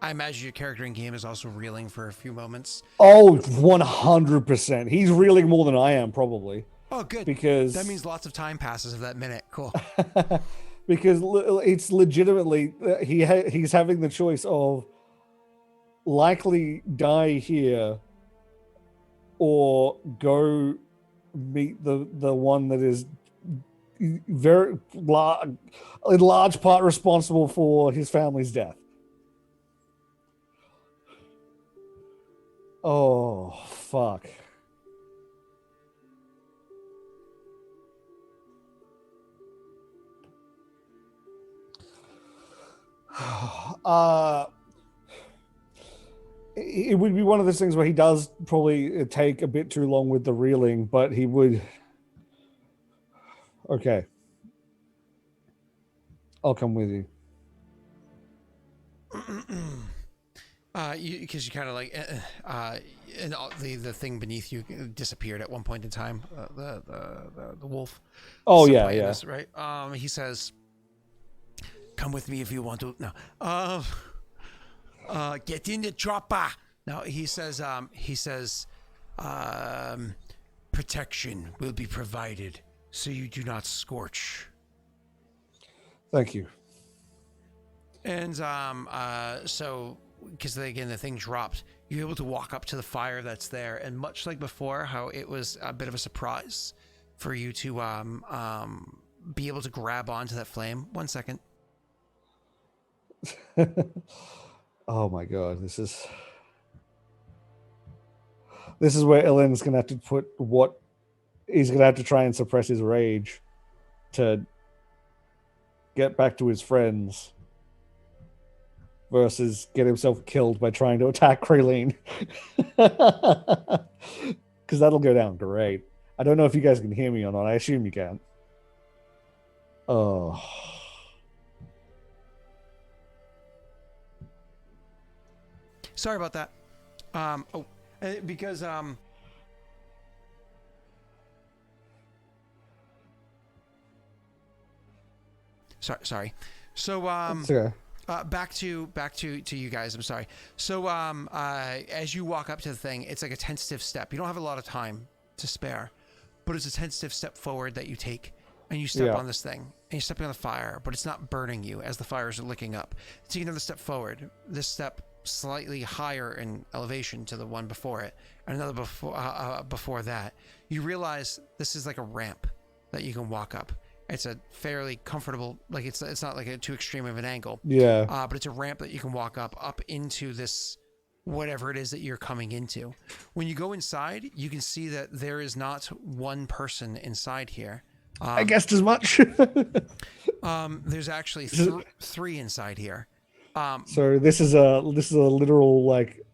I imagine your character in game is also reeling for a few moments. Oh, 100%. He's reeling more than I am, probably. Oh, good. Because that means lots of time passes of that minute. Cool. Because it's legitimately, he's having the choice of likely die here or go meet the one that is very in large part responsible for his family's death. Oh, fuck. It would be one of those things where he does probably take a bit too long with the reeling, but he would. Okay. I'll come with you. Because you kind of like, and the thing beneath you disappeared at one point in time. The wolf. Oh yeah, yeah. This, right. He says, "Come with me if you want to." No. Get in the chopper. Now he says, protection will be provided so you do not scorch. Thank you. And so, because again the thing dropped, you're able to walk up to the fire that's there, and much like before, how it was a bit of a surprise for you to be able to grab onto that flame. 1 second. Oh my god, this is where Ilen's gonna have to put what he's gonna have to try and suppress his rage to get back to his friends versus get himself killed by trying to attack Kraylene. Because that'll go down great. I don't know if you guys can hear me or not. I assume you can. Oh. Sorry about that. Because sorry. So It's okay. back to you guys. I'm sorry. So as you walk up to the thing, it's like a tentative step. You don't have a lot of time to spare, but it's a tentative step forward that you take, and you step on this thing, and you're stepping on the fire, but it's not burning you as the fires are licking up. Take another step forward. This step slightly higher in elevation to the one before it, and another before that. You realize this is like a ramp that you can walk up. It's a fairly comfortable, like it's not like a too extreme of an angle. Yeah. But it's a ramp that you can walk up into this whatever it is that you're coming into. When you go inside, you can see that there is not one person inside here. I guessed as much. There's actually three inside here. So this is a literal like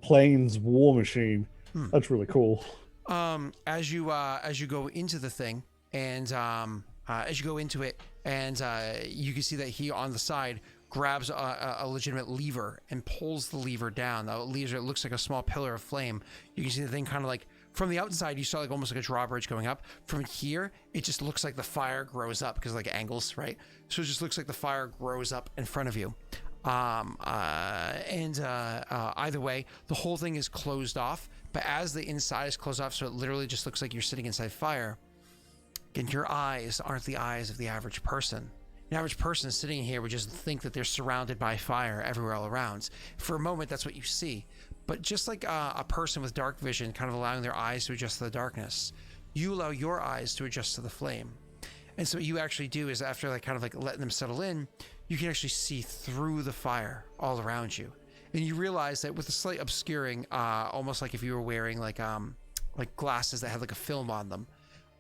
planes war machine. That's really cool. As you go into the thing, and as you go into it, and you can see that he on the side grabs a legitimate lever and pulls the lever down. The lever, it looks like a small pillar of flame. You can see the thing kind of like from the outside, you saw like almost like a drawbridge going up. From here, it just looks like the fire grows up because like angles, right? So it just looks like the fire grows up in front of you. Either way, the whole thing is closed off, but as the inside is closed off, so it literally just looks like you're sitting inside fire. And your eyes aren't the eyes of the average person. The average person sitting here would just think that they're surrounded by fire everywhere all around. For a moment, that's what you see. But just like a person with dark vision, kind of allowing their eyes to adjust to the darkness, you allow your eyes to adjust to the flame. And so what you actually do is after like kind of like letting them settle in, you can actually see through the fire all around you. And you realize that with a slight obscuring, almost like if you were wearing like glasses that had like a film on them,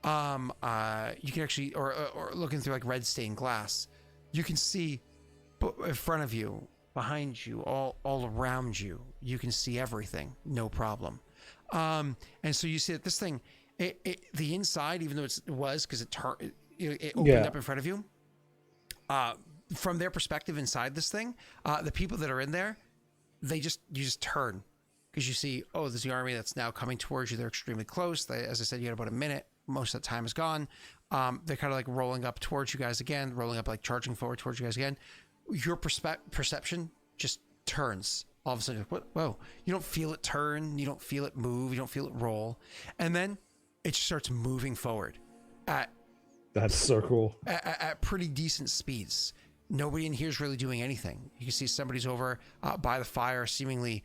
you can actually, or looking through like red stained glass, you can see in front of you, behind you, all around you. You can see everything, no problem. And so you see that this thing, the inside, even though it was because it opened up in front of you. From their perspective inside this thing, the people that are in there, you just turn because you see, oh, there's the army that's now coming towards you. They're extremely close. As I said, you had about a minute. Most of that time is gone. They're kind of like rolling up towards you guys again, rolling up, like charging forward towards you guys again. Your perception just turns. All of a sudden, whoa, you don't feel it turn. You don't feel it move. You don't feel it roll. And then it starts moving forward That's so cool. At pretty decent speeds. Nobody in here is really doing anything. You can see somebody's over by the fire, seemingly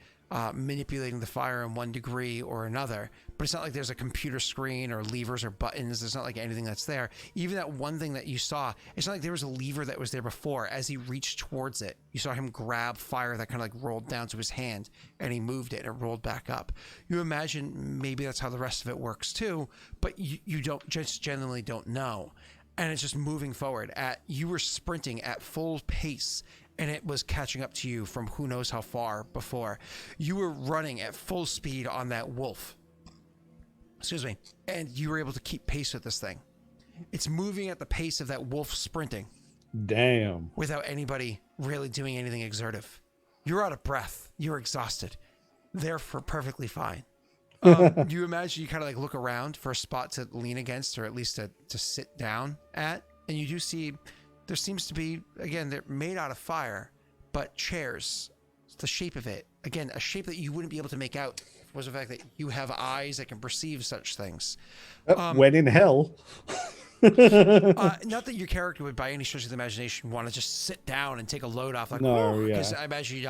manipulating the fire in one degree or another. But it's not like there's a computer screen or levers or buttons. There's not like anything that's there. Even that one thing that you saw, it's not like there was a lever that was there before. As he reached towards it, you saw him grab fire that kind of like rolled down to his hand, and he moved it and it rolled back up. You imagine maybe that's how the rest of it works too, but you don't, just genuinely don't know. And it's just moving forward. You were sprinting at full pace, and it was catching up to you from who knows how far before. You were running at full speed on that wolf. Excuse me. And you were able to keep pace with this thing. It's moving at the pace of that wolf sprinting. Damn. Without anybody really doing anything exertive. You're out of breath. You're exhausted. They're perfectly fine. You imagine you kind of like look around for a spot to lean against, or at least to sit down at, and you do see there seems to be, again, they're made out of fire, but chairs, the shape of it, again, a shape that you wouldn't be able to make out was the fact that you have eyes that can perceive such things. When in hell. Not that your character would, by any stretch of the imagination, want to just sit down and take a load off. Like, No, because yeah. I imagine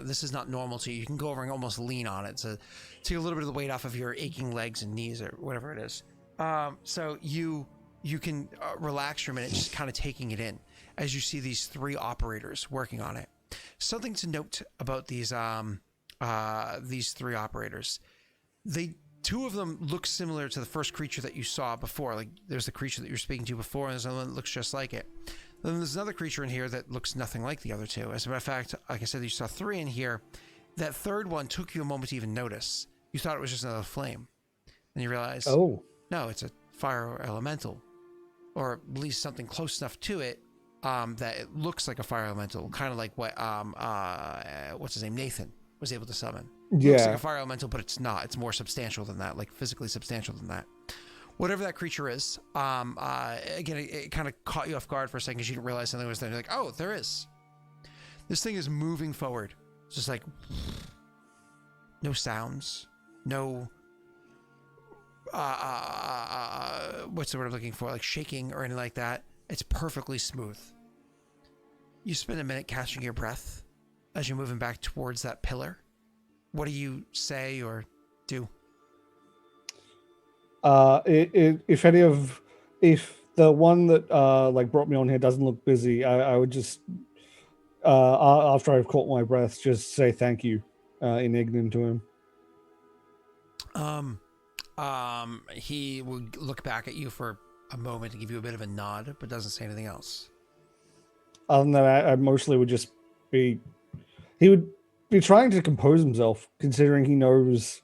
this is not normal to you. You can go over and almost lean on it to take a little bit of the weight off of your aching legs and knees or whatever it is. So you can relax for a minute, just kind of taking it in as you see these 3 operators working on it. Something to note about these 3 operators: 2 of them look similar to the first creature that you saw before. Like, there's the creature that you were speaking to before, and there's another one that looks just like it. Then there's another creature in here that looks nothing like the other 2. As a matter of fact, like I said, you saw 3 in here. That 3rd one took you a moment to even notice. You thought it was just another flame. Then you realize, Oh. no, it's a fire elemental, or at least something close enough to it that it looks like a fire elemental, kind of like what what's his name, Nathan, was able to summon. Looks like a fire elemental, but it's not. It's more substantial than that, like physically substantial than that. Whatever that creature is, again, it kind of caught you off guard for a second because you didn't realize something was there. You're like, oh, there is. This thing is moving forward. It's just like no sounds, no what's the word I'm looking for? Like shaking or anything like that. It's perfectly smooth. You spend a minute catching your breath as you're moving back towards that pillar. What do you say or do? If the one that like brought me on here doesn't look busy, I would just after I've caught my breath, just say thank you in Ignan to him. He will look back at you for a moment to give you a bit of a nod, but doesn't say anything else. Other than that, I mostly would just be... He would be trying to compose himself, considering he knows...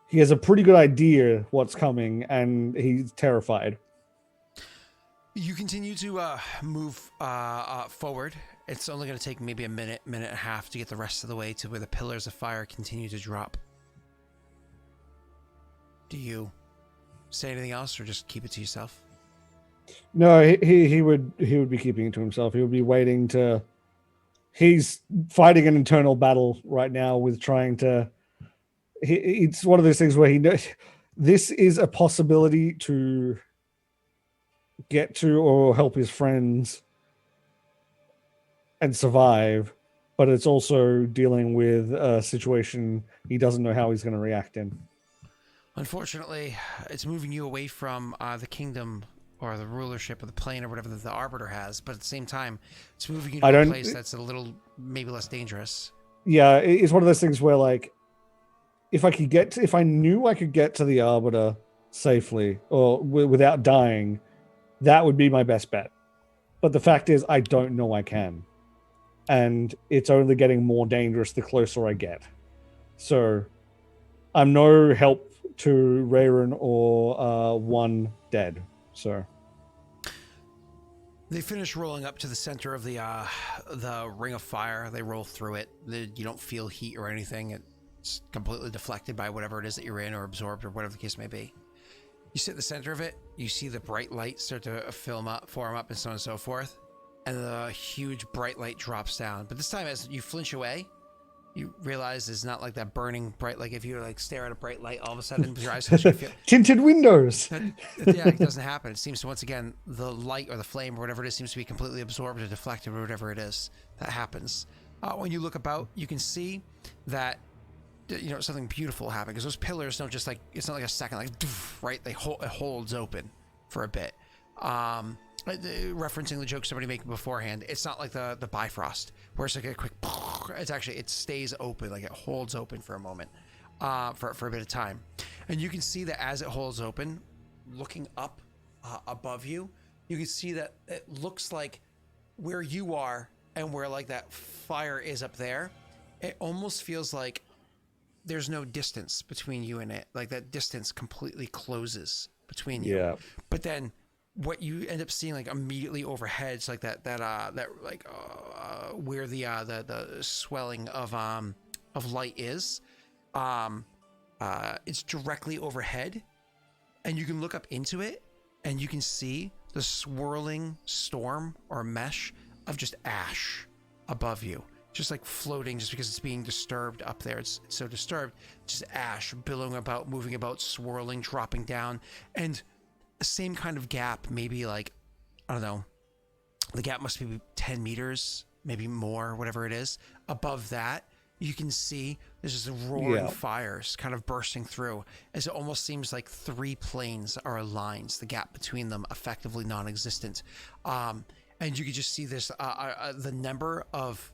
He has a pretty good idea what's coming, and he's terrified. You continue to move forward. It's only going to take maybe a minute and a half to get the rest of the way to where the pillars of fire continue to drop. Do you say anything else, or just keep it to yourself? No, he would be keeping it to himself. He would be waiting to... He's fighting an internal battle right now with trying to... It's one of those things where he knows this is a possibility to get to or help his friends and survive, but it's also dealing with a situation he doesn't know how he's going to react in. Unfortunately, it's moving you away from the kingdom or the rulership of the plane or whatever that the Arbiter has, but at the same time, it's moving you to a place that's a little, maybe less dangerous. Yeah, it's one of those things where, like, if I knew I could get to the Arbiter safely or without dying, that would be my best bet. But the fact is, I don't know I can. And it's only getting more dangerous the closer I get. So I'm no help to Raerin or one dead. So they finish rolling up to the center of the ring of fire. They roll through it. You don't feel heat or anything. It's completely deflected by whatever it is that you're in, or absorbed, or whatever the case may be. You sit at the center of it. You see the bright light start to form up, and so on and so forth. And the huge bright light drops down. But this time, as you flinch away, you realize it's not like that burning bright. Like if you like stare at a bright light, all of a sudden your eyes touch, you feel tinted windows. Yeah, it doesn't happen. It seems to, once again, the light or the flame or whatever it is seems to be completely absorbed or deflected or whatever it is that happens. When you look about, you can see that something beautiful happened, because those pillars don't just like, it's not like a second, like right, it holds open for a bit. Referencing the joke somebody made beforehand, it's not like the Bifrost where it's like a quick, it's actually, it stays open, like it holds open for a moment, for a bit of time. And you can see that as it holds open, looking up above you, you can see that it looks like where you are and where like that fire is up there, it almost feels like there's no distance between you and it. Like that distance completely closes between you. Yeah. But then what you end up seeing like immediately overhead, it's like that where the swelling of light is, it's directly overhead, and you can look up into it and you can see the swirling storm or mesh of just ash above you. just like floating, just because it's being disturbed up there. It's so disturbed. Just ash billowing about, moving about, swirling, dropping down, and the same kind of gap. Maybe like, I don't know. The gap must be 10 meters, maybe more, whatever it is. Above that, you can see there's just roaring fires kind of bursting through, as it almost seems like 3 planes are aligned, the gap between them effectively non-existent. And you can just see this, the number of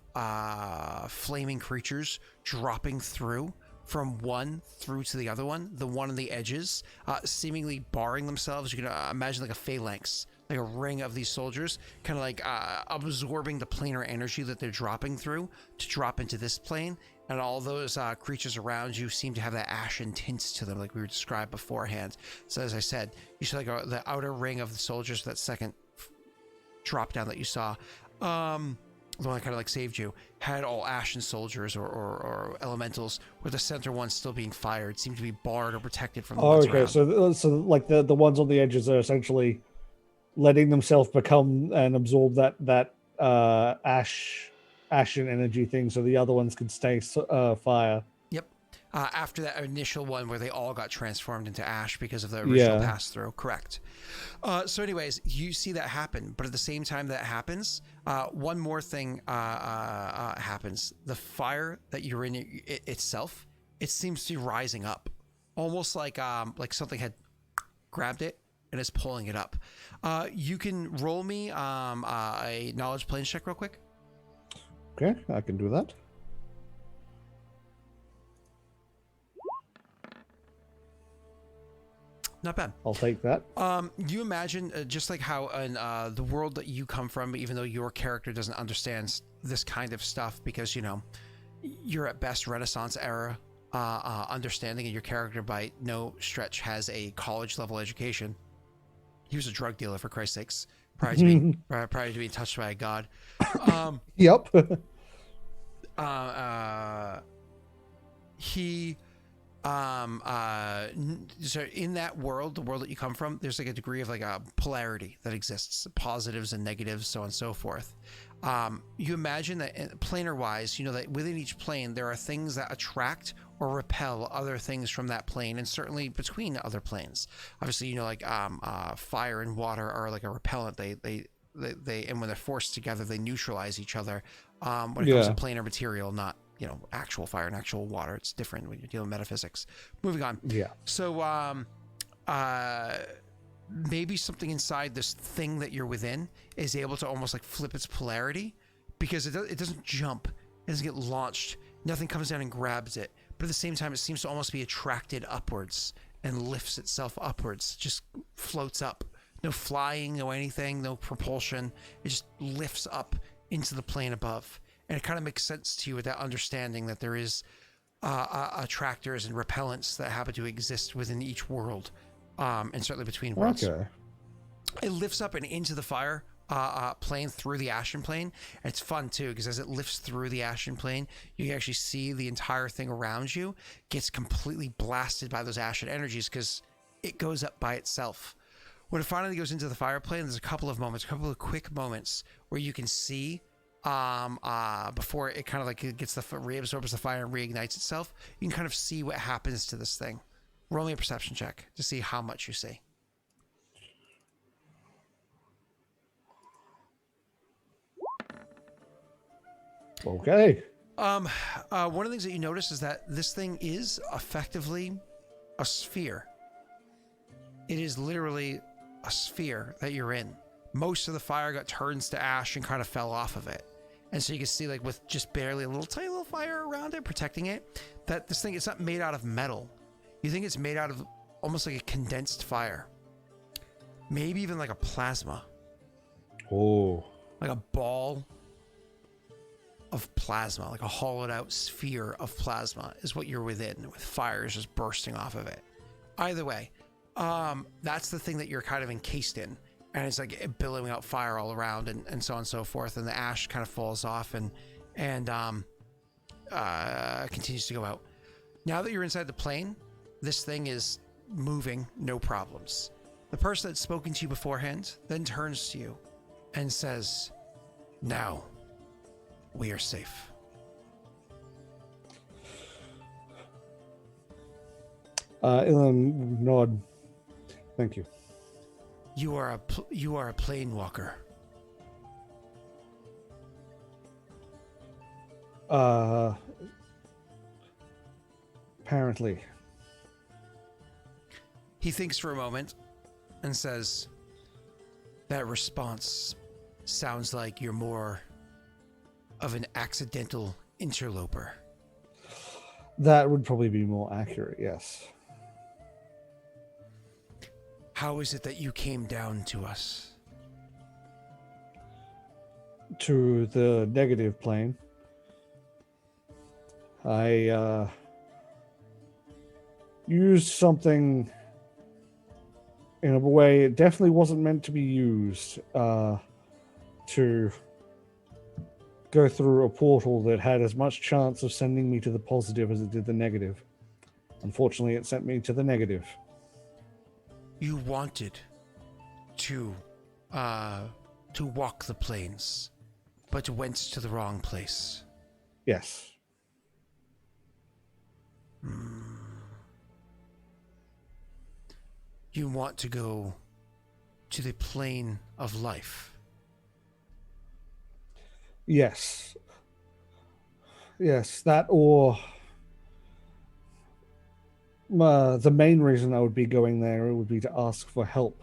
flaming creatures dropping through from one through to the other one, the one on the edges, seemingly barring themselves. You can imagine like a phalanx, like a ring of these soldiers, kind of like absorbing the planar energy that they're dropping through to drop into this plane. And all those creatures around you seem to have that ashen tints to them, like we were described beforehand. So as I said, you see like the outer ring of the soldiers, that second drop down that you saw, the one that kind of like saved you, had all ashen soldiers or elementals, with the center one still being fired, seemed to be barred or protected from the ones okay. around. So like the ones on the edges are essentially letting themselves become and absorb that ashen energy thing, so the other ones can stay fire. Yep. After that initial one where they all got transformed into ash because of the original pass through. Correct. So anyways, you see that happen, but at the same time that happens, one more thing happens. The fire that you're in itself, it seems to be rising up, almost like something had grabbed it and is pulling it up. You can roll me a knowledge planes check real quick. Okay, I can do that. Not bad. I'll take that. You imagine just like how in the world that you come from, even though your character doesn't understand this kind of stuff, because, you know, you're at best Renaissance era understanding, and your character by no stretch has a college level education. He was a drug dealer, for Christ's sakes, prior to being touched by a god. Yep. He so in that world, the world that you come from, there's like a degree of like a polarity that exists, positives and negatives, so on and so forth. You imagine that planar wise, you know, that within each plane there are things that attract or repel other things from that plane, and certainly between other planes. Obviously, you know, like fire and water are like a repellent. They and when they're forced together, they neutralize each other. When it comes to planar material, not, you know, actual fire and actual water, it's different when you're dealing with metaphysics. Moving on. Yeah. So maybe something inside this thing that you're within is able to almost like flip its polarity, because it doesn't jump, it doesn't get launched, nothing comes down and grabs it, but at the same time it seems to almost be attracted upwards and lifts itself upwards, just floats up. No flying, no anything, no propulsion. It just lifts up into the plane above. And it kind of makes sense to you with that understanding that there is attractors and repellents that happen to exist within each world, and certainly between worlds. Okay. It lifts up and into the fire plane through the ashen plane. And it's fun too, because as it lifts through the ashen plane, you can actually see the entire thing around you gets completely blasted by those ashen energies, because it goes up by itself. When it finally goes into the fire plane, there's a couple of quick moments where you can see before it kind of like it gets reabsorbs the fire and reignites itself. You can kind of see what happens to this thing. Roll me a perception check to see how much you see. Okay. One of the things that you notice is that this thing is effectively a sphere. It is literally a sphere that you're in. Most of the fire got turned to ash and kind of fell off of it. And so you can see, like, with just barely a tiny little fire around it, protecting it, that this thing, it's not made out of metal. You think it's made out of almost like a condensed fire. Maybe even like a plasma. Oh. Like a ball of plasma, like a hollowed out sphere of plasma is what you're within, with fires just bursting off of it. Either way, that's the thing that you're kind of encased in. And it's like billowing out fire all around, and so on and so forth. And the ash kind of falls off and continues to go out. Now that you're inside the plane, this thing is moving, no problems. The person that's spoken to you beforehand then turns to you and says, "Now we are safe." Ilen nod. Thank you. You are a plane walker. Apparently. He thinks for a moment and says, that response sounds like you're more of an accidental interloper. That would probably be more accurate, yes. How is it that you came down to us? To the negative plane. I used something in a way it definitely wasn't meant to be used to go through a portal that had as much chance of sending me to the positive as it did the negative. Unfortunately, it sent me to the negative. You wanted to walk the plains, but went to the wrong place. Yes. You want to go to the plane of life. Yes. Yes, that or the main reason I would be going there would be to ask for help.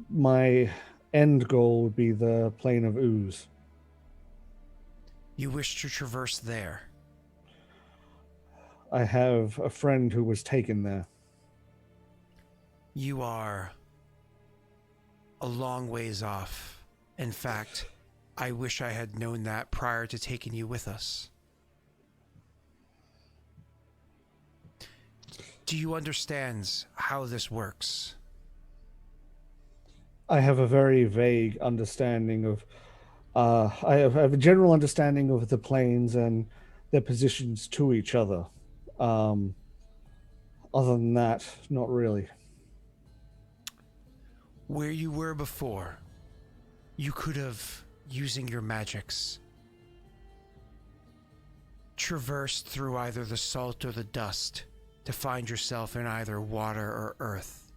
My end goal would be the plane of ooze. You wish to traverse there. I have a friend who was taken there. You are a long ways off. In fact, I wish I had known that prior to taking you with us. Do you understand how this works? I have a very vague understanding of I have a general understanding of the planes and their positions to each other. Other than that, not really. Where you were before, you could have, using your magics, traversed through either the salt or the dust to find yourself in either water or earth,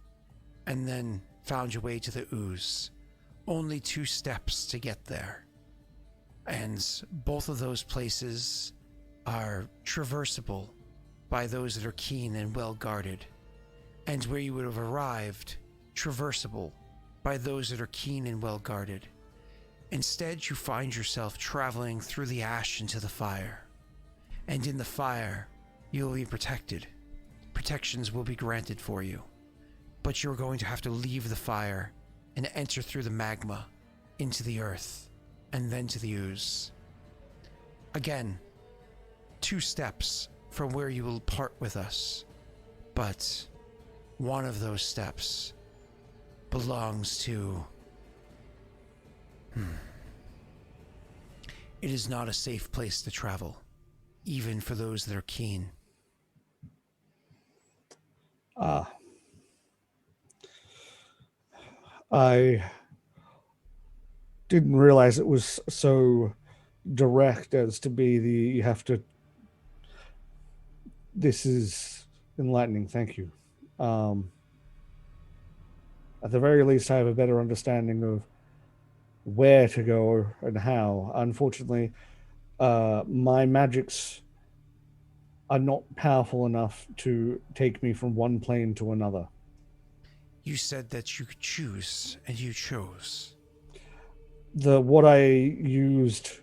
and then found your way to the ooze. Only 2 steps to get there. And both of those places are traversable by those that are keen and well guarded. And where you would have arrived, traversable by those that are keen and well guarded. Instead, you find yourself traveling through the ash into the fire. And in the fire, you will be protected. Protections will be granted for you. But you're going to have to leave the fire and enter through the magma into the earth and then to the ooze. Again, 2 steps from where you will part with us. But one of those steps belongs to... It is not a safe place to travel, even for those that are keen. I didn't realize it was so direct as to be you have to. This is enlightening. Thank you. At the very least, I have a better understanding of where to go and how. Unfortunately, my magics are not powerful enough to take me from one plane to another. You said that you could choose, and you chose. What I used,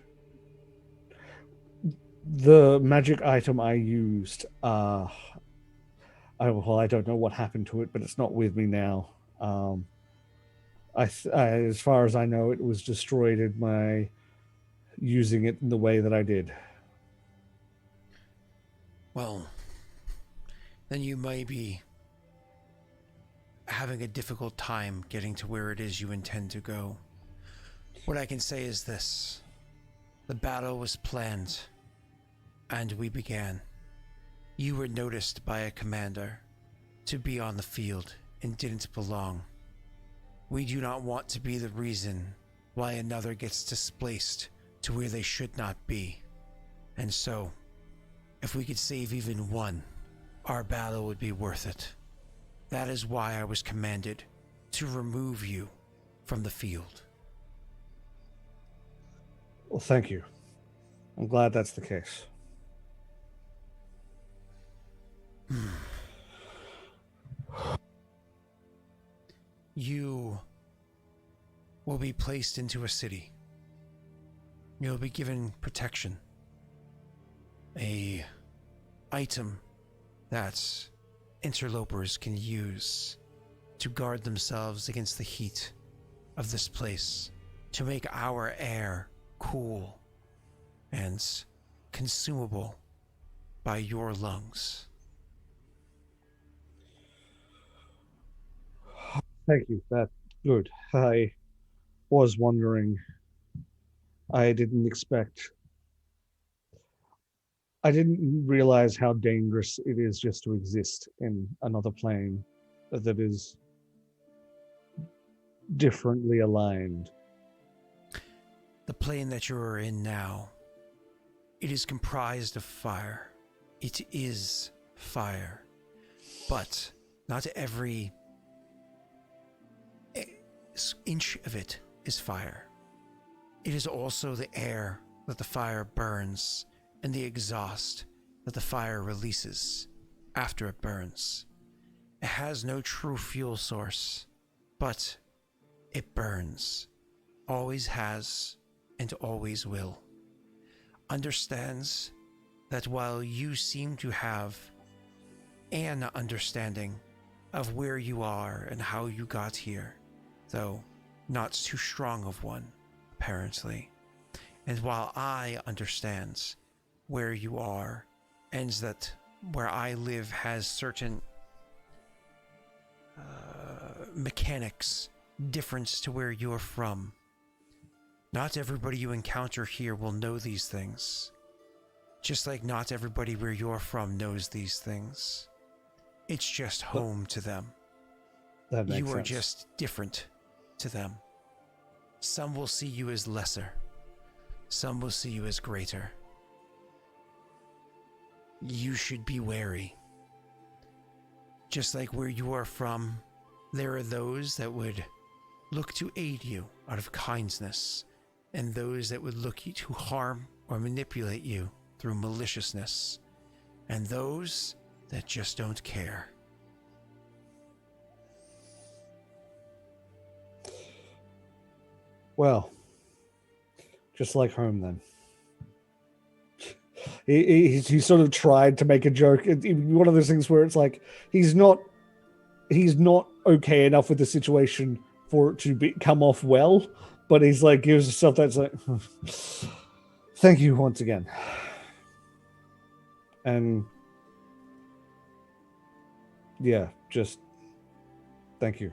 the magic item I used, I don't know what happened to it, but it's not with me now. As far as I know, it was destroyed in my using it in the way that I did. Well, then you may be having a difficult time getting to where it is you intend to go. What I can say is this. The battle was planned, and we began. You were noticed by a commander to be on the field and didn't belong. We do not want to be the reason why another gets displaced to where they should not be. And so, if we could save even one our battle would be worth it. That is why I was commanded to remove you from the field. Well, thank you. I'm glad that's the case. You will be placed into a city. You'll be given protection. A item that interlopers can use to guard themselves against the heat of this place, to make our air cool and consumable by your lungs. Thank you. That's good. I was wondering. I didn't realize how dangerous it is just to exist in another plane that is differently aligned. The plane that you're in now, it is comprised of fire. It is fire. But not every inch of it is fire. It is also the air that the fire burns and the exhaust that the fire releases after it burns. It has no true fuel source, but it burns. Always has and always will. Understands that while you seem to have an understanding of where you are and how you got here, though not too strong of one, apparently. And while I understands where you are, and that where I live has certain mechanics different to where you're from, not everybody you encounter here will know these things. Just like not everybody where you're from knows these things. It's just home to them. That makes sense. You are just different to them. Some will see you as lesser. Some will see you as greater. You should be wary. Just like where you are from, there are those that would look to aid you out of kindness, and those that would look to harm or manipulate you through maliciousness, and those that just don't care. Well, just like home then. He sort of tried to make a joke. One of those things where it's like he's not okay enough with the situation for it to come off well, but he's like gives himself that's like, thank you once again, and yeah, just thank you.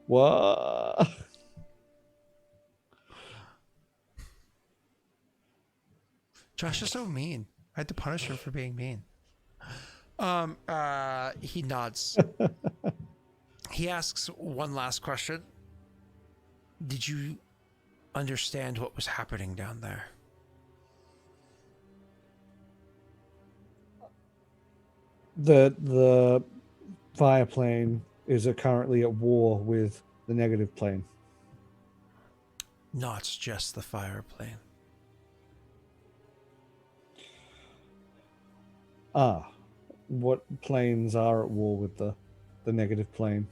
What? Josh is so mean. I had to punish him for being mean. He nods. He asks one last question. Did you understand what was happening down there? The fire plane is currently at war with the negative plane. Not just the fire plane. Ah, what planes are at war with the negative plane?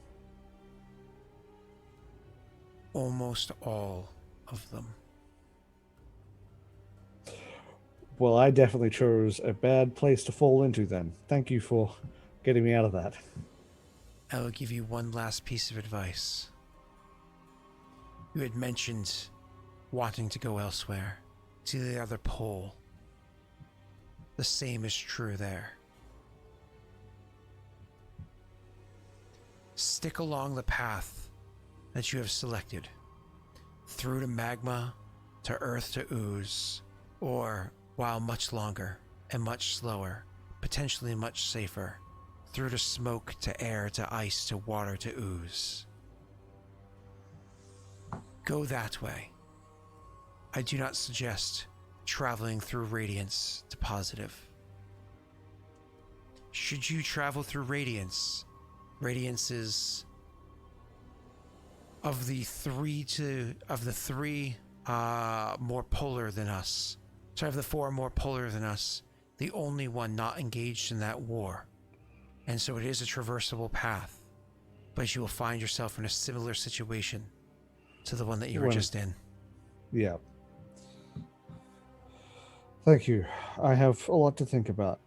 Almost all of them. Well, I definitely chose a bad place to fall into then. Thank you for getting me out of that. I will give you one last piece of advice. You had mentioned wanting to go elsewhere, to the other pole. The same is true there. Stick along the path that you have selected, through to magma, to earth to ooze, or, while much longer and much slower, potentially much safer, through to smoke, to air, to ice, to water, to ooze. Go that way. I do not suggest traveling through radiance to positive. Should you travel through radiance, radiance is of the three more polar than us. So of the four more polar than us, the only one not engaged in that war. And so it is a traversable path, but you will find yourself in a similar situation to the one that you were just in. Yeah. Thank you. I have a lot to think about.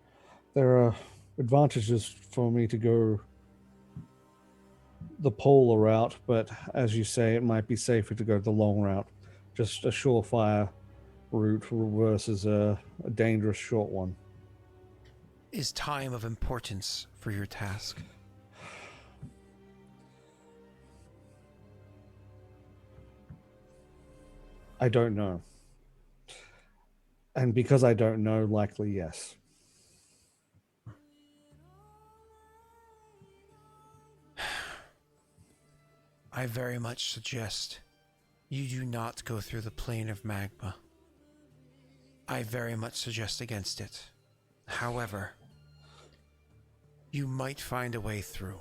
There are advantages for me to go the polar route, but as you say, it might be safer to go the long route. Just a surefire route versus a dangerous short one. Is time of importance for your task? I don't know. And because I don't know, likely yes. I very much suggest you do not go through the plane of magma. I very much suggest against it. However, you might find a way through.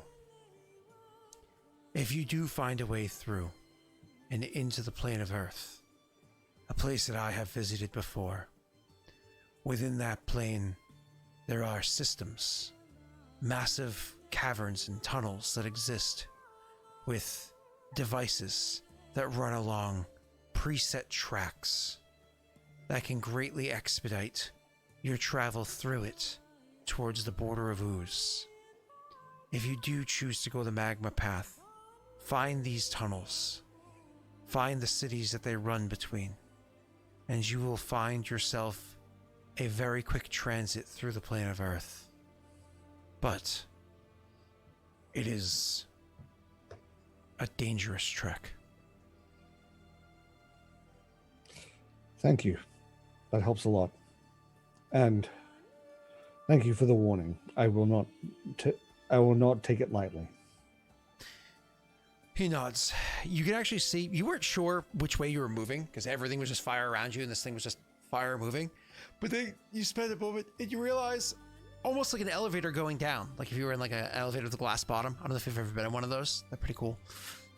If you do find a way through and into the plane of Earth, a place that I have visited before, within that plane, there are systems, massive caverns and tunnels that exist with devices that run along preset tracks that can greatly expedite your travel through it towards the border of ooze. If you do choose to go the magma path, find these tunnels, find the cities that they run between, and you will find yourself a very quick transit through the plane of Earth. But it is a dangerous trek. Thank you. That helps a lot. And thank you for the warning. I will not take it lightly. He nods. You can actually see, you weren't sure which way you were moving because everything was just fire around you and this thing was just fire moving. But then you spend a moment and you realize almost like an elevator going down. Like if you were in like an elevator with a glass bottom. I don't know if you've ever been in one of those. They're pretty cool.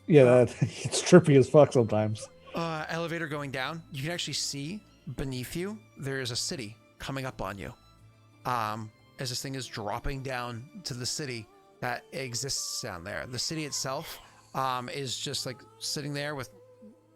Yeah, it's trippy as fuck sometimes. Elevator going down. You can actually see beneath you, there's a city coming up on you. As this thing is dropping down to the city that exists down there. The city itself is just like sitting there with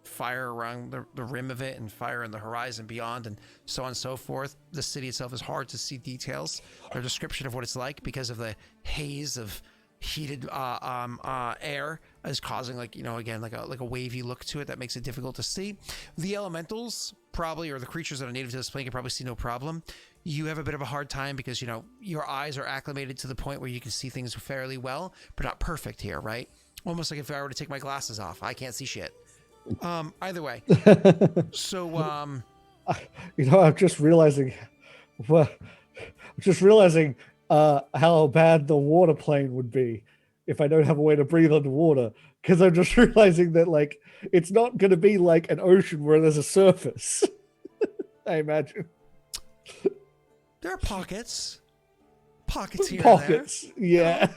fire around the rim of it and fire in the horizon beyond and so on and so forth. The city itself is hard to see details or description of what it's like because of the haze of heated air is causing again like a wavy look to it that makes it difficult to see. The elementals probably, or the creatures that are native to this plane, can probably see no problem. You have a bit of a hard time because your eyes are acclimated to the point where you can see things fairly well, but not perfect here, right? Almost like if I were to take my glasses off, I can't see shit. Either way. So I'm just realizing how bad the water plane would be if I don't have a way to breathe underwater, because I'm just realizing that it's not going to be like an ocean where there's a surface. I imagine there are pockets here pockets and there. Yeah.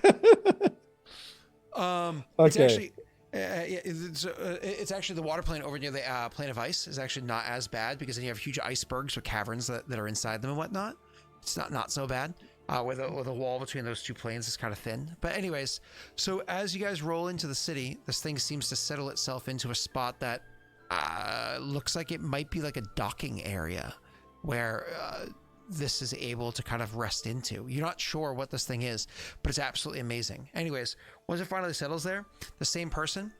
Okay. It's actually the water plane over near the plane of ice is actually not as bad because then you have huge icebergs or caverns that are inside them and whatnot. It's not so bad. Where the wall between those two planes is kind of thin. But anyways, so as you guys roll into the city, this thing seems to settle itself into a spot that looks like it might be like a docking area where this is able to kind of rest into. You're not sure what this thing is, but it's absolutely amazing. Anyways, once it finally settles there, the same person,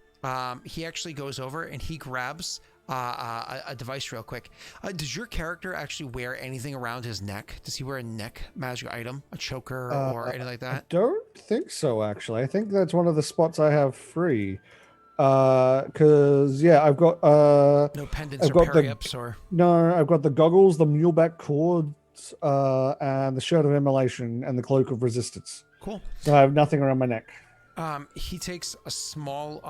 he actually goes over and he grabs a device real quick. Does your character actually wear anything around his neck? Does he wear a neck magic item, a choker or anything like that? I don't think so, actually. I think that's one of the spots I have free. Because I've got no pendants or peri-ups or no, I've got the goggles, the muleback cords, and the shirt of immolation and the cloak of resistance. Cool. So I have nothing around my neck. He takes a small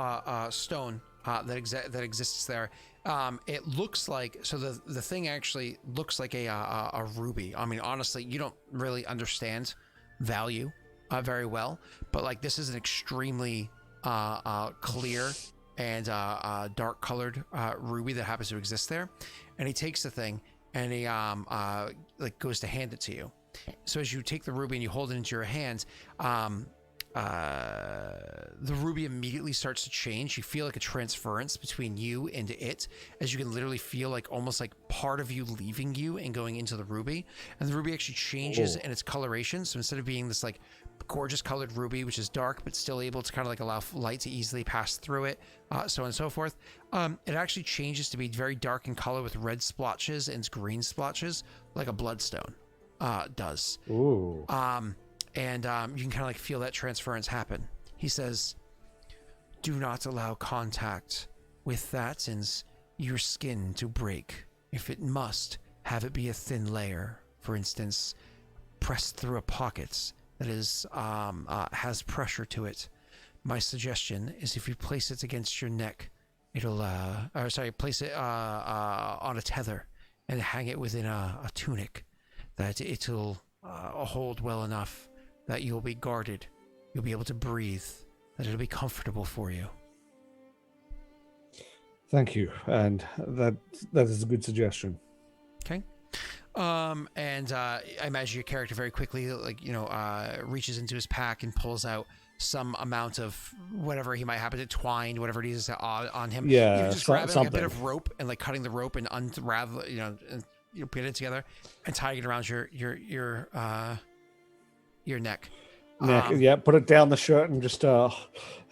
stone that exists there, It looks like, so the thing actually looks like a ruby. I mean, honestly, you don't really understand value very well, but like this is an extremely clear and dark colored ruby that happens to exist there. And he takes the thing and he like goes to hand it to you. So as you take the ruby and you hold it into your hand, the ruby immediately starts to change. You feel like a transference between you and it, as you can literally feel like almost like part of you leaving you and going into the ruby. And the ruby actually changes in its coloration. So instead of being this like gorgeous colored ruby, which is dark but still able to kind of like allow light to easily pass through it, so on and so forth, it actually changes to be very dark in color with red splotches and green splotches, like a bloodstone does. Ooh. And you can kind of like feel that transference happen. He says, do not allow contact with that and your skin to break. If it must, have it be a thin layer. For instance, pressed through a pocket that is has pressure to it. My suggestion is if you place it against your neck, it'll, place it on a tether and hang it within a tunic, that it'll hold well enough that you'll be guarded, you'll be able to breathe, that it'll be comfortable for you. Thank you, and that is a good suggestion. Okay. And I imagine your character very quickly, like, reaches into his pack and pulls out some amount of whatever he might happen to twine, whatever it is on him. Yeah, Even just grabbing like, a something. bit of rope and like cutting the rope and unravel, and you put it together and tying it around your neck. Yeah, put it down the shirt and just down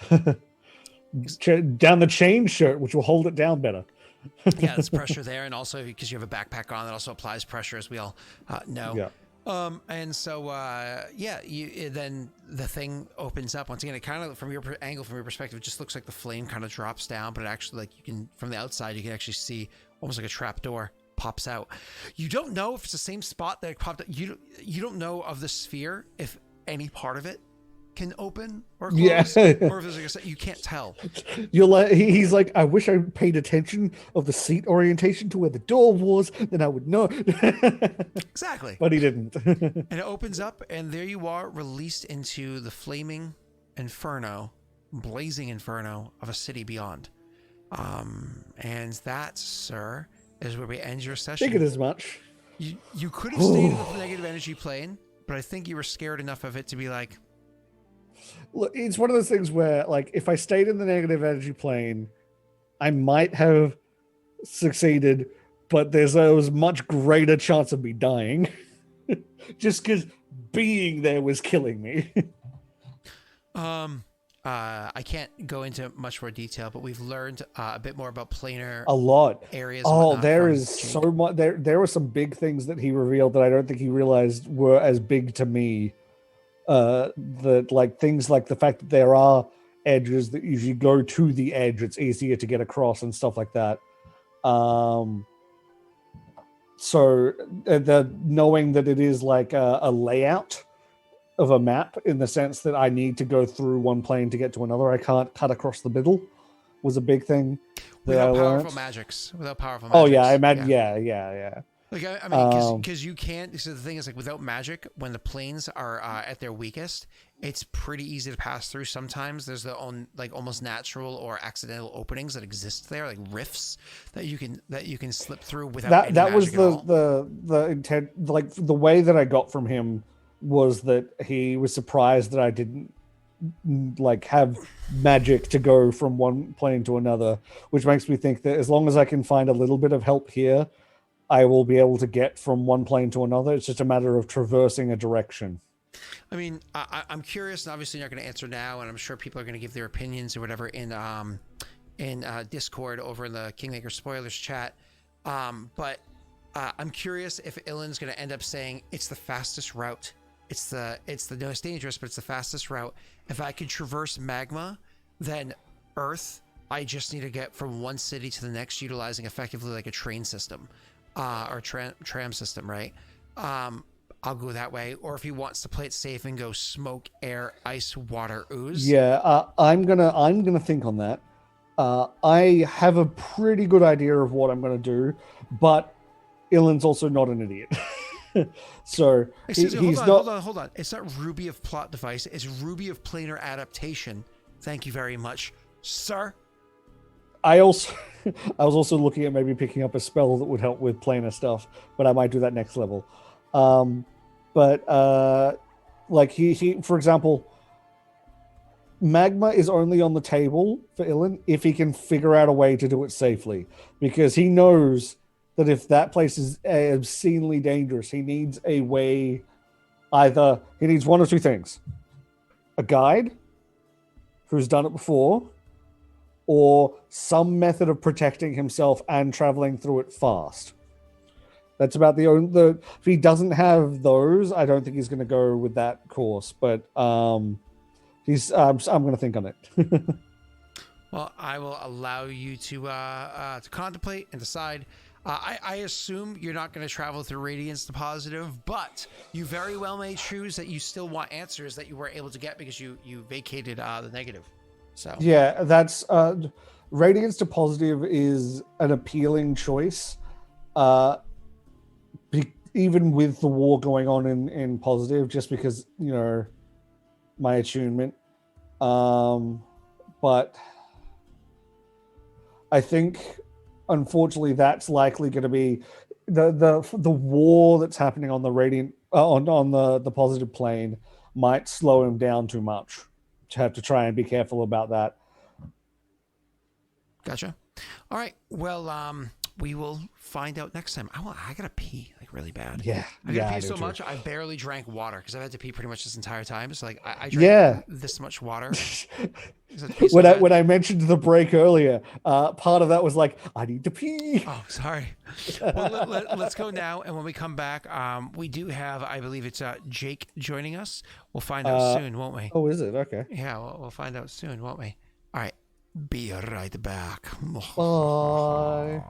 the chain shirt, which will hold it down better. Yeah, there's pressure there, and also because you have a backpack on that also applies pressure, as we all know. Yeah. And so then the thing opens up once again. It kind of, from your angle, from your perspective, it just looks like the flame kind of drops down, but it actually, like, you can, from the outside, you can actually see almost like a trap door pops out. You don't know if it's the same spot that it popped up. You don't know of the sphere if any part of it can open or close, or if there's like you can't tell. He's like, I wish I paid attention of the seat orientation to where the door was, then I would know. Exactly. But he didn't. And it opens up, and there you are, released into the flaming inferno, blazing inferno of a city beyond. And that, sir, is where we end your session. Figured as much. You could have stayed in the negative energy plane, but I think you were scared enough of it to be like, look, it's one of those things where, like, if I stayed in the negative energy plane, I might have succeeded, but there's a much greater chance of me dying. Just because being there was killing me. I can't go into much more detail, but we've learned a bit more about planar a lot areas. Oh, there is Jake. so much. There were some big things that he revealed that I don't think he realized were as big to me. That, like, things like the fact that there are edges that if you go to the edge, it's easier to get across and stuff like that. So the knowing that it is like a layout of a map, in the sense that I need to go through one plane to get to another, I can't cut across the middle, was a big thing that I learned. Without powerful magics. Oh yeah, I imagine. Yeah. Like, I mean, because you can't. So the thing is, like, without magic, when the planes are at their weakest, it's pretty easy to pass through. Sometimes there's the own, like, almost natural or accidental openings that exist there, like rifts that you can slip through without any that was magic at all. the intent. Like, the way that I got from him was that he was surprised that I didn't, like, have magic to go from one plane to another, which makes me think that as long as I can find a little bit of help here, I will be able to get from one plane to another. It's just a matter of traversing a direction. I mean, I'm curious, and obviously you're not going to answer now, and I'm sure people are going to give their opinions or whatever in Discord over in the Kingmaker Spoilers chat. But I'm curious if Ilen's going to end up saying it's the fastest route. It's no, it's dangerous, but it's the fastest route. If I could traverse magma, then Earth, I just need to get from one city to the next, utilizing effectively like a train system. Or tram system, right? I'll go that way. Or if he wants to play it safe and go smoke, air, ice, water, ooze. Yeah, I'm gonna think on that. I have a pretty good idea of what I'm going to do, but Ilen's also not an idiot. So Excuse me, he's hold on. It's not Ruby of plot device. It's Ruby of planar adaptation. Thank you very much, sir. I was also looking at maybe picking up a spell that would help with planar stuff, but I might do that next level. Like he for example, magma is only on the table for Ilen if he can figure out a way to do it safely, because he knows that if that place is obscenely dangerous, he needs a way. Either he needs one or two things: a guide who's done it before, or some method of protecting himself and traveling through it fast. That's about the only. If he doesn't have those, I don't think he's going to go with that course. But I'm going to think on it. Well, I will allow you to contemplate and decide. I assume you're not going to travel through Radiance to Positive, but you very well may choose that you still want answers that you were able to get because you vacated the negative. So yeah, that's Radiance to Positive is an appealing choice, even with the war going on in Positive, just because my attunement. But I think, unfortunately, that's likely going to be the war that's happening on the Radiant on the Positive plane might slow him down too much. To have to try and be careful about that. Gotcha. All right. Well, we will find out next time. I gotta pee like really bad. Yeah, I gotta I pee so do much. too. I barely drank water because I've had to pee pretty much this entire time. So like I drank this much water. When I mentioned the break earlier, part of that was like, I need to pee. Oh, sorry. Well, let's go now, and when we come back, we do have, I believe it's Jake joining us. We'll find out soon, won't we? Oh, is it? Okay. Yeah, we'll find out soon, won't we? All right. Be right back. Bye.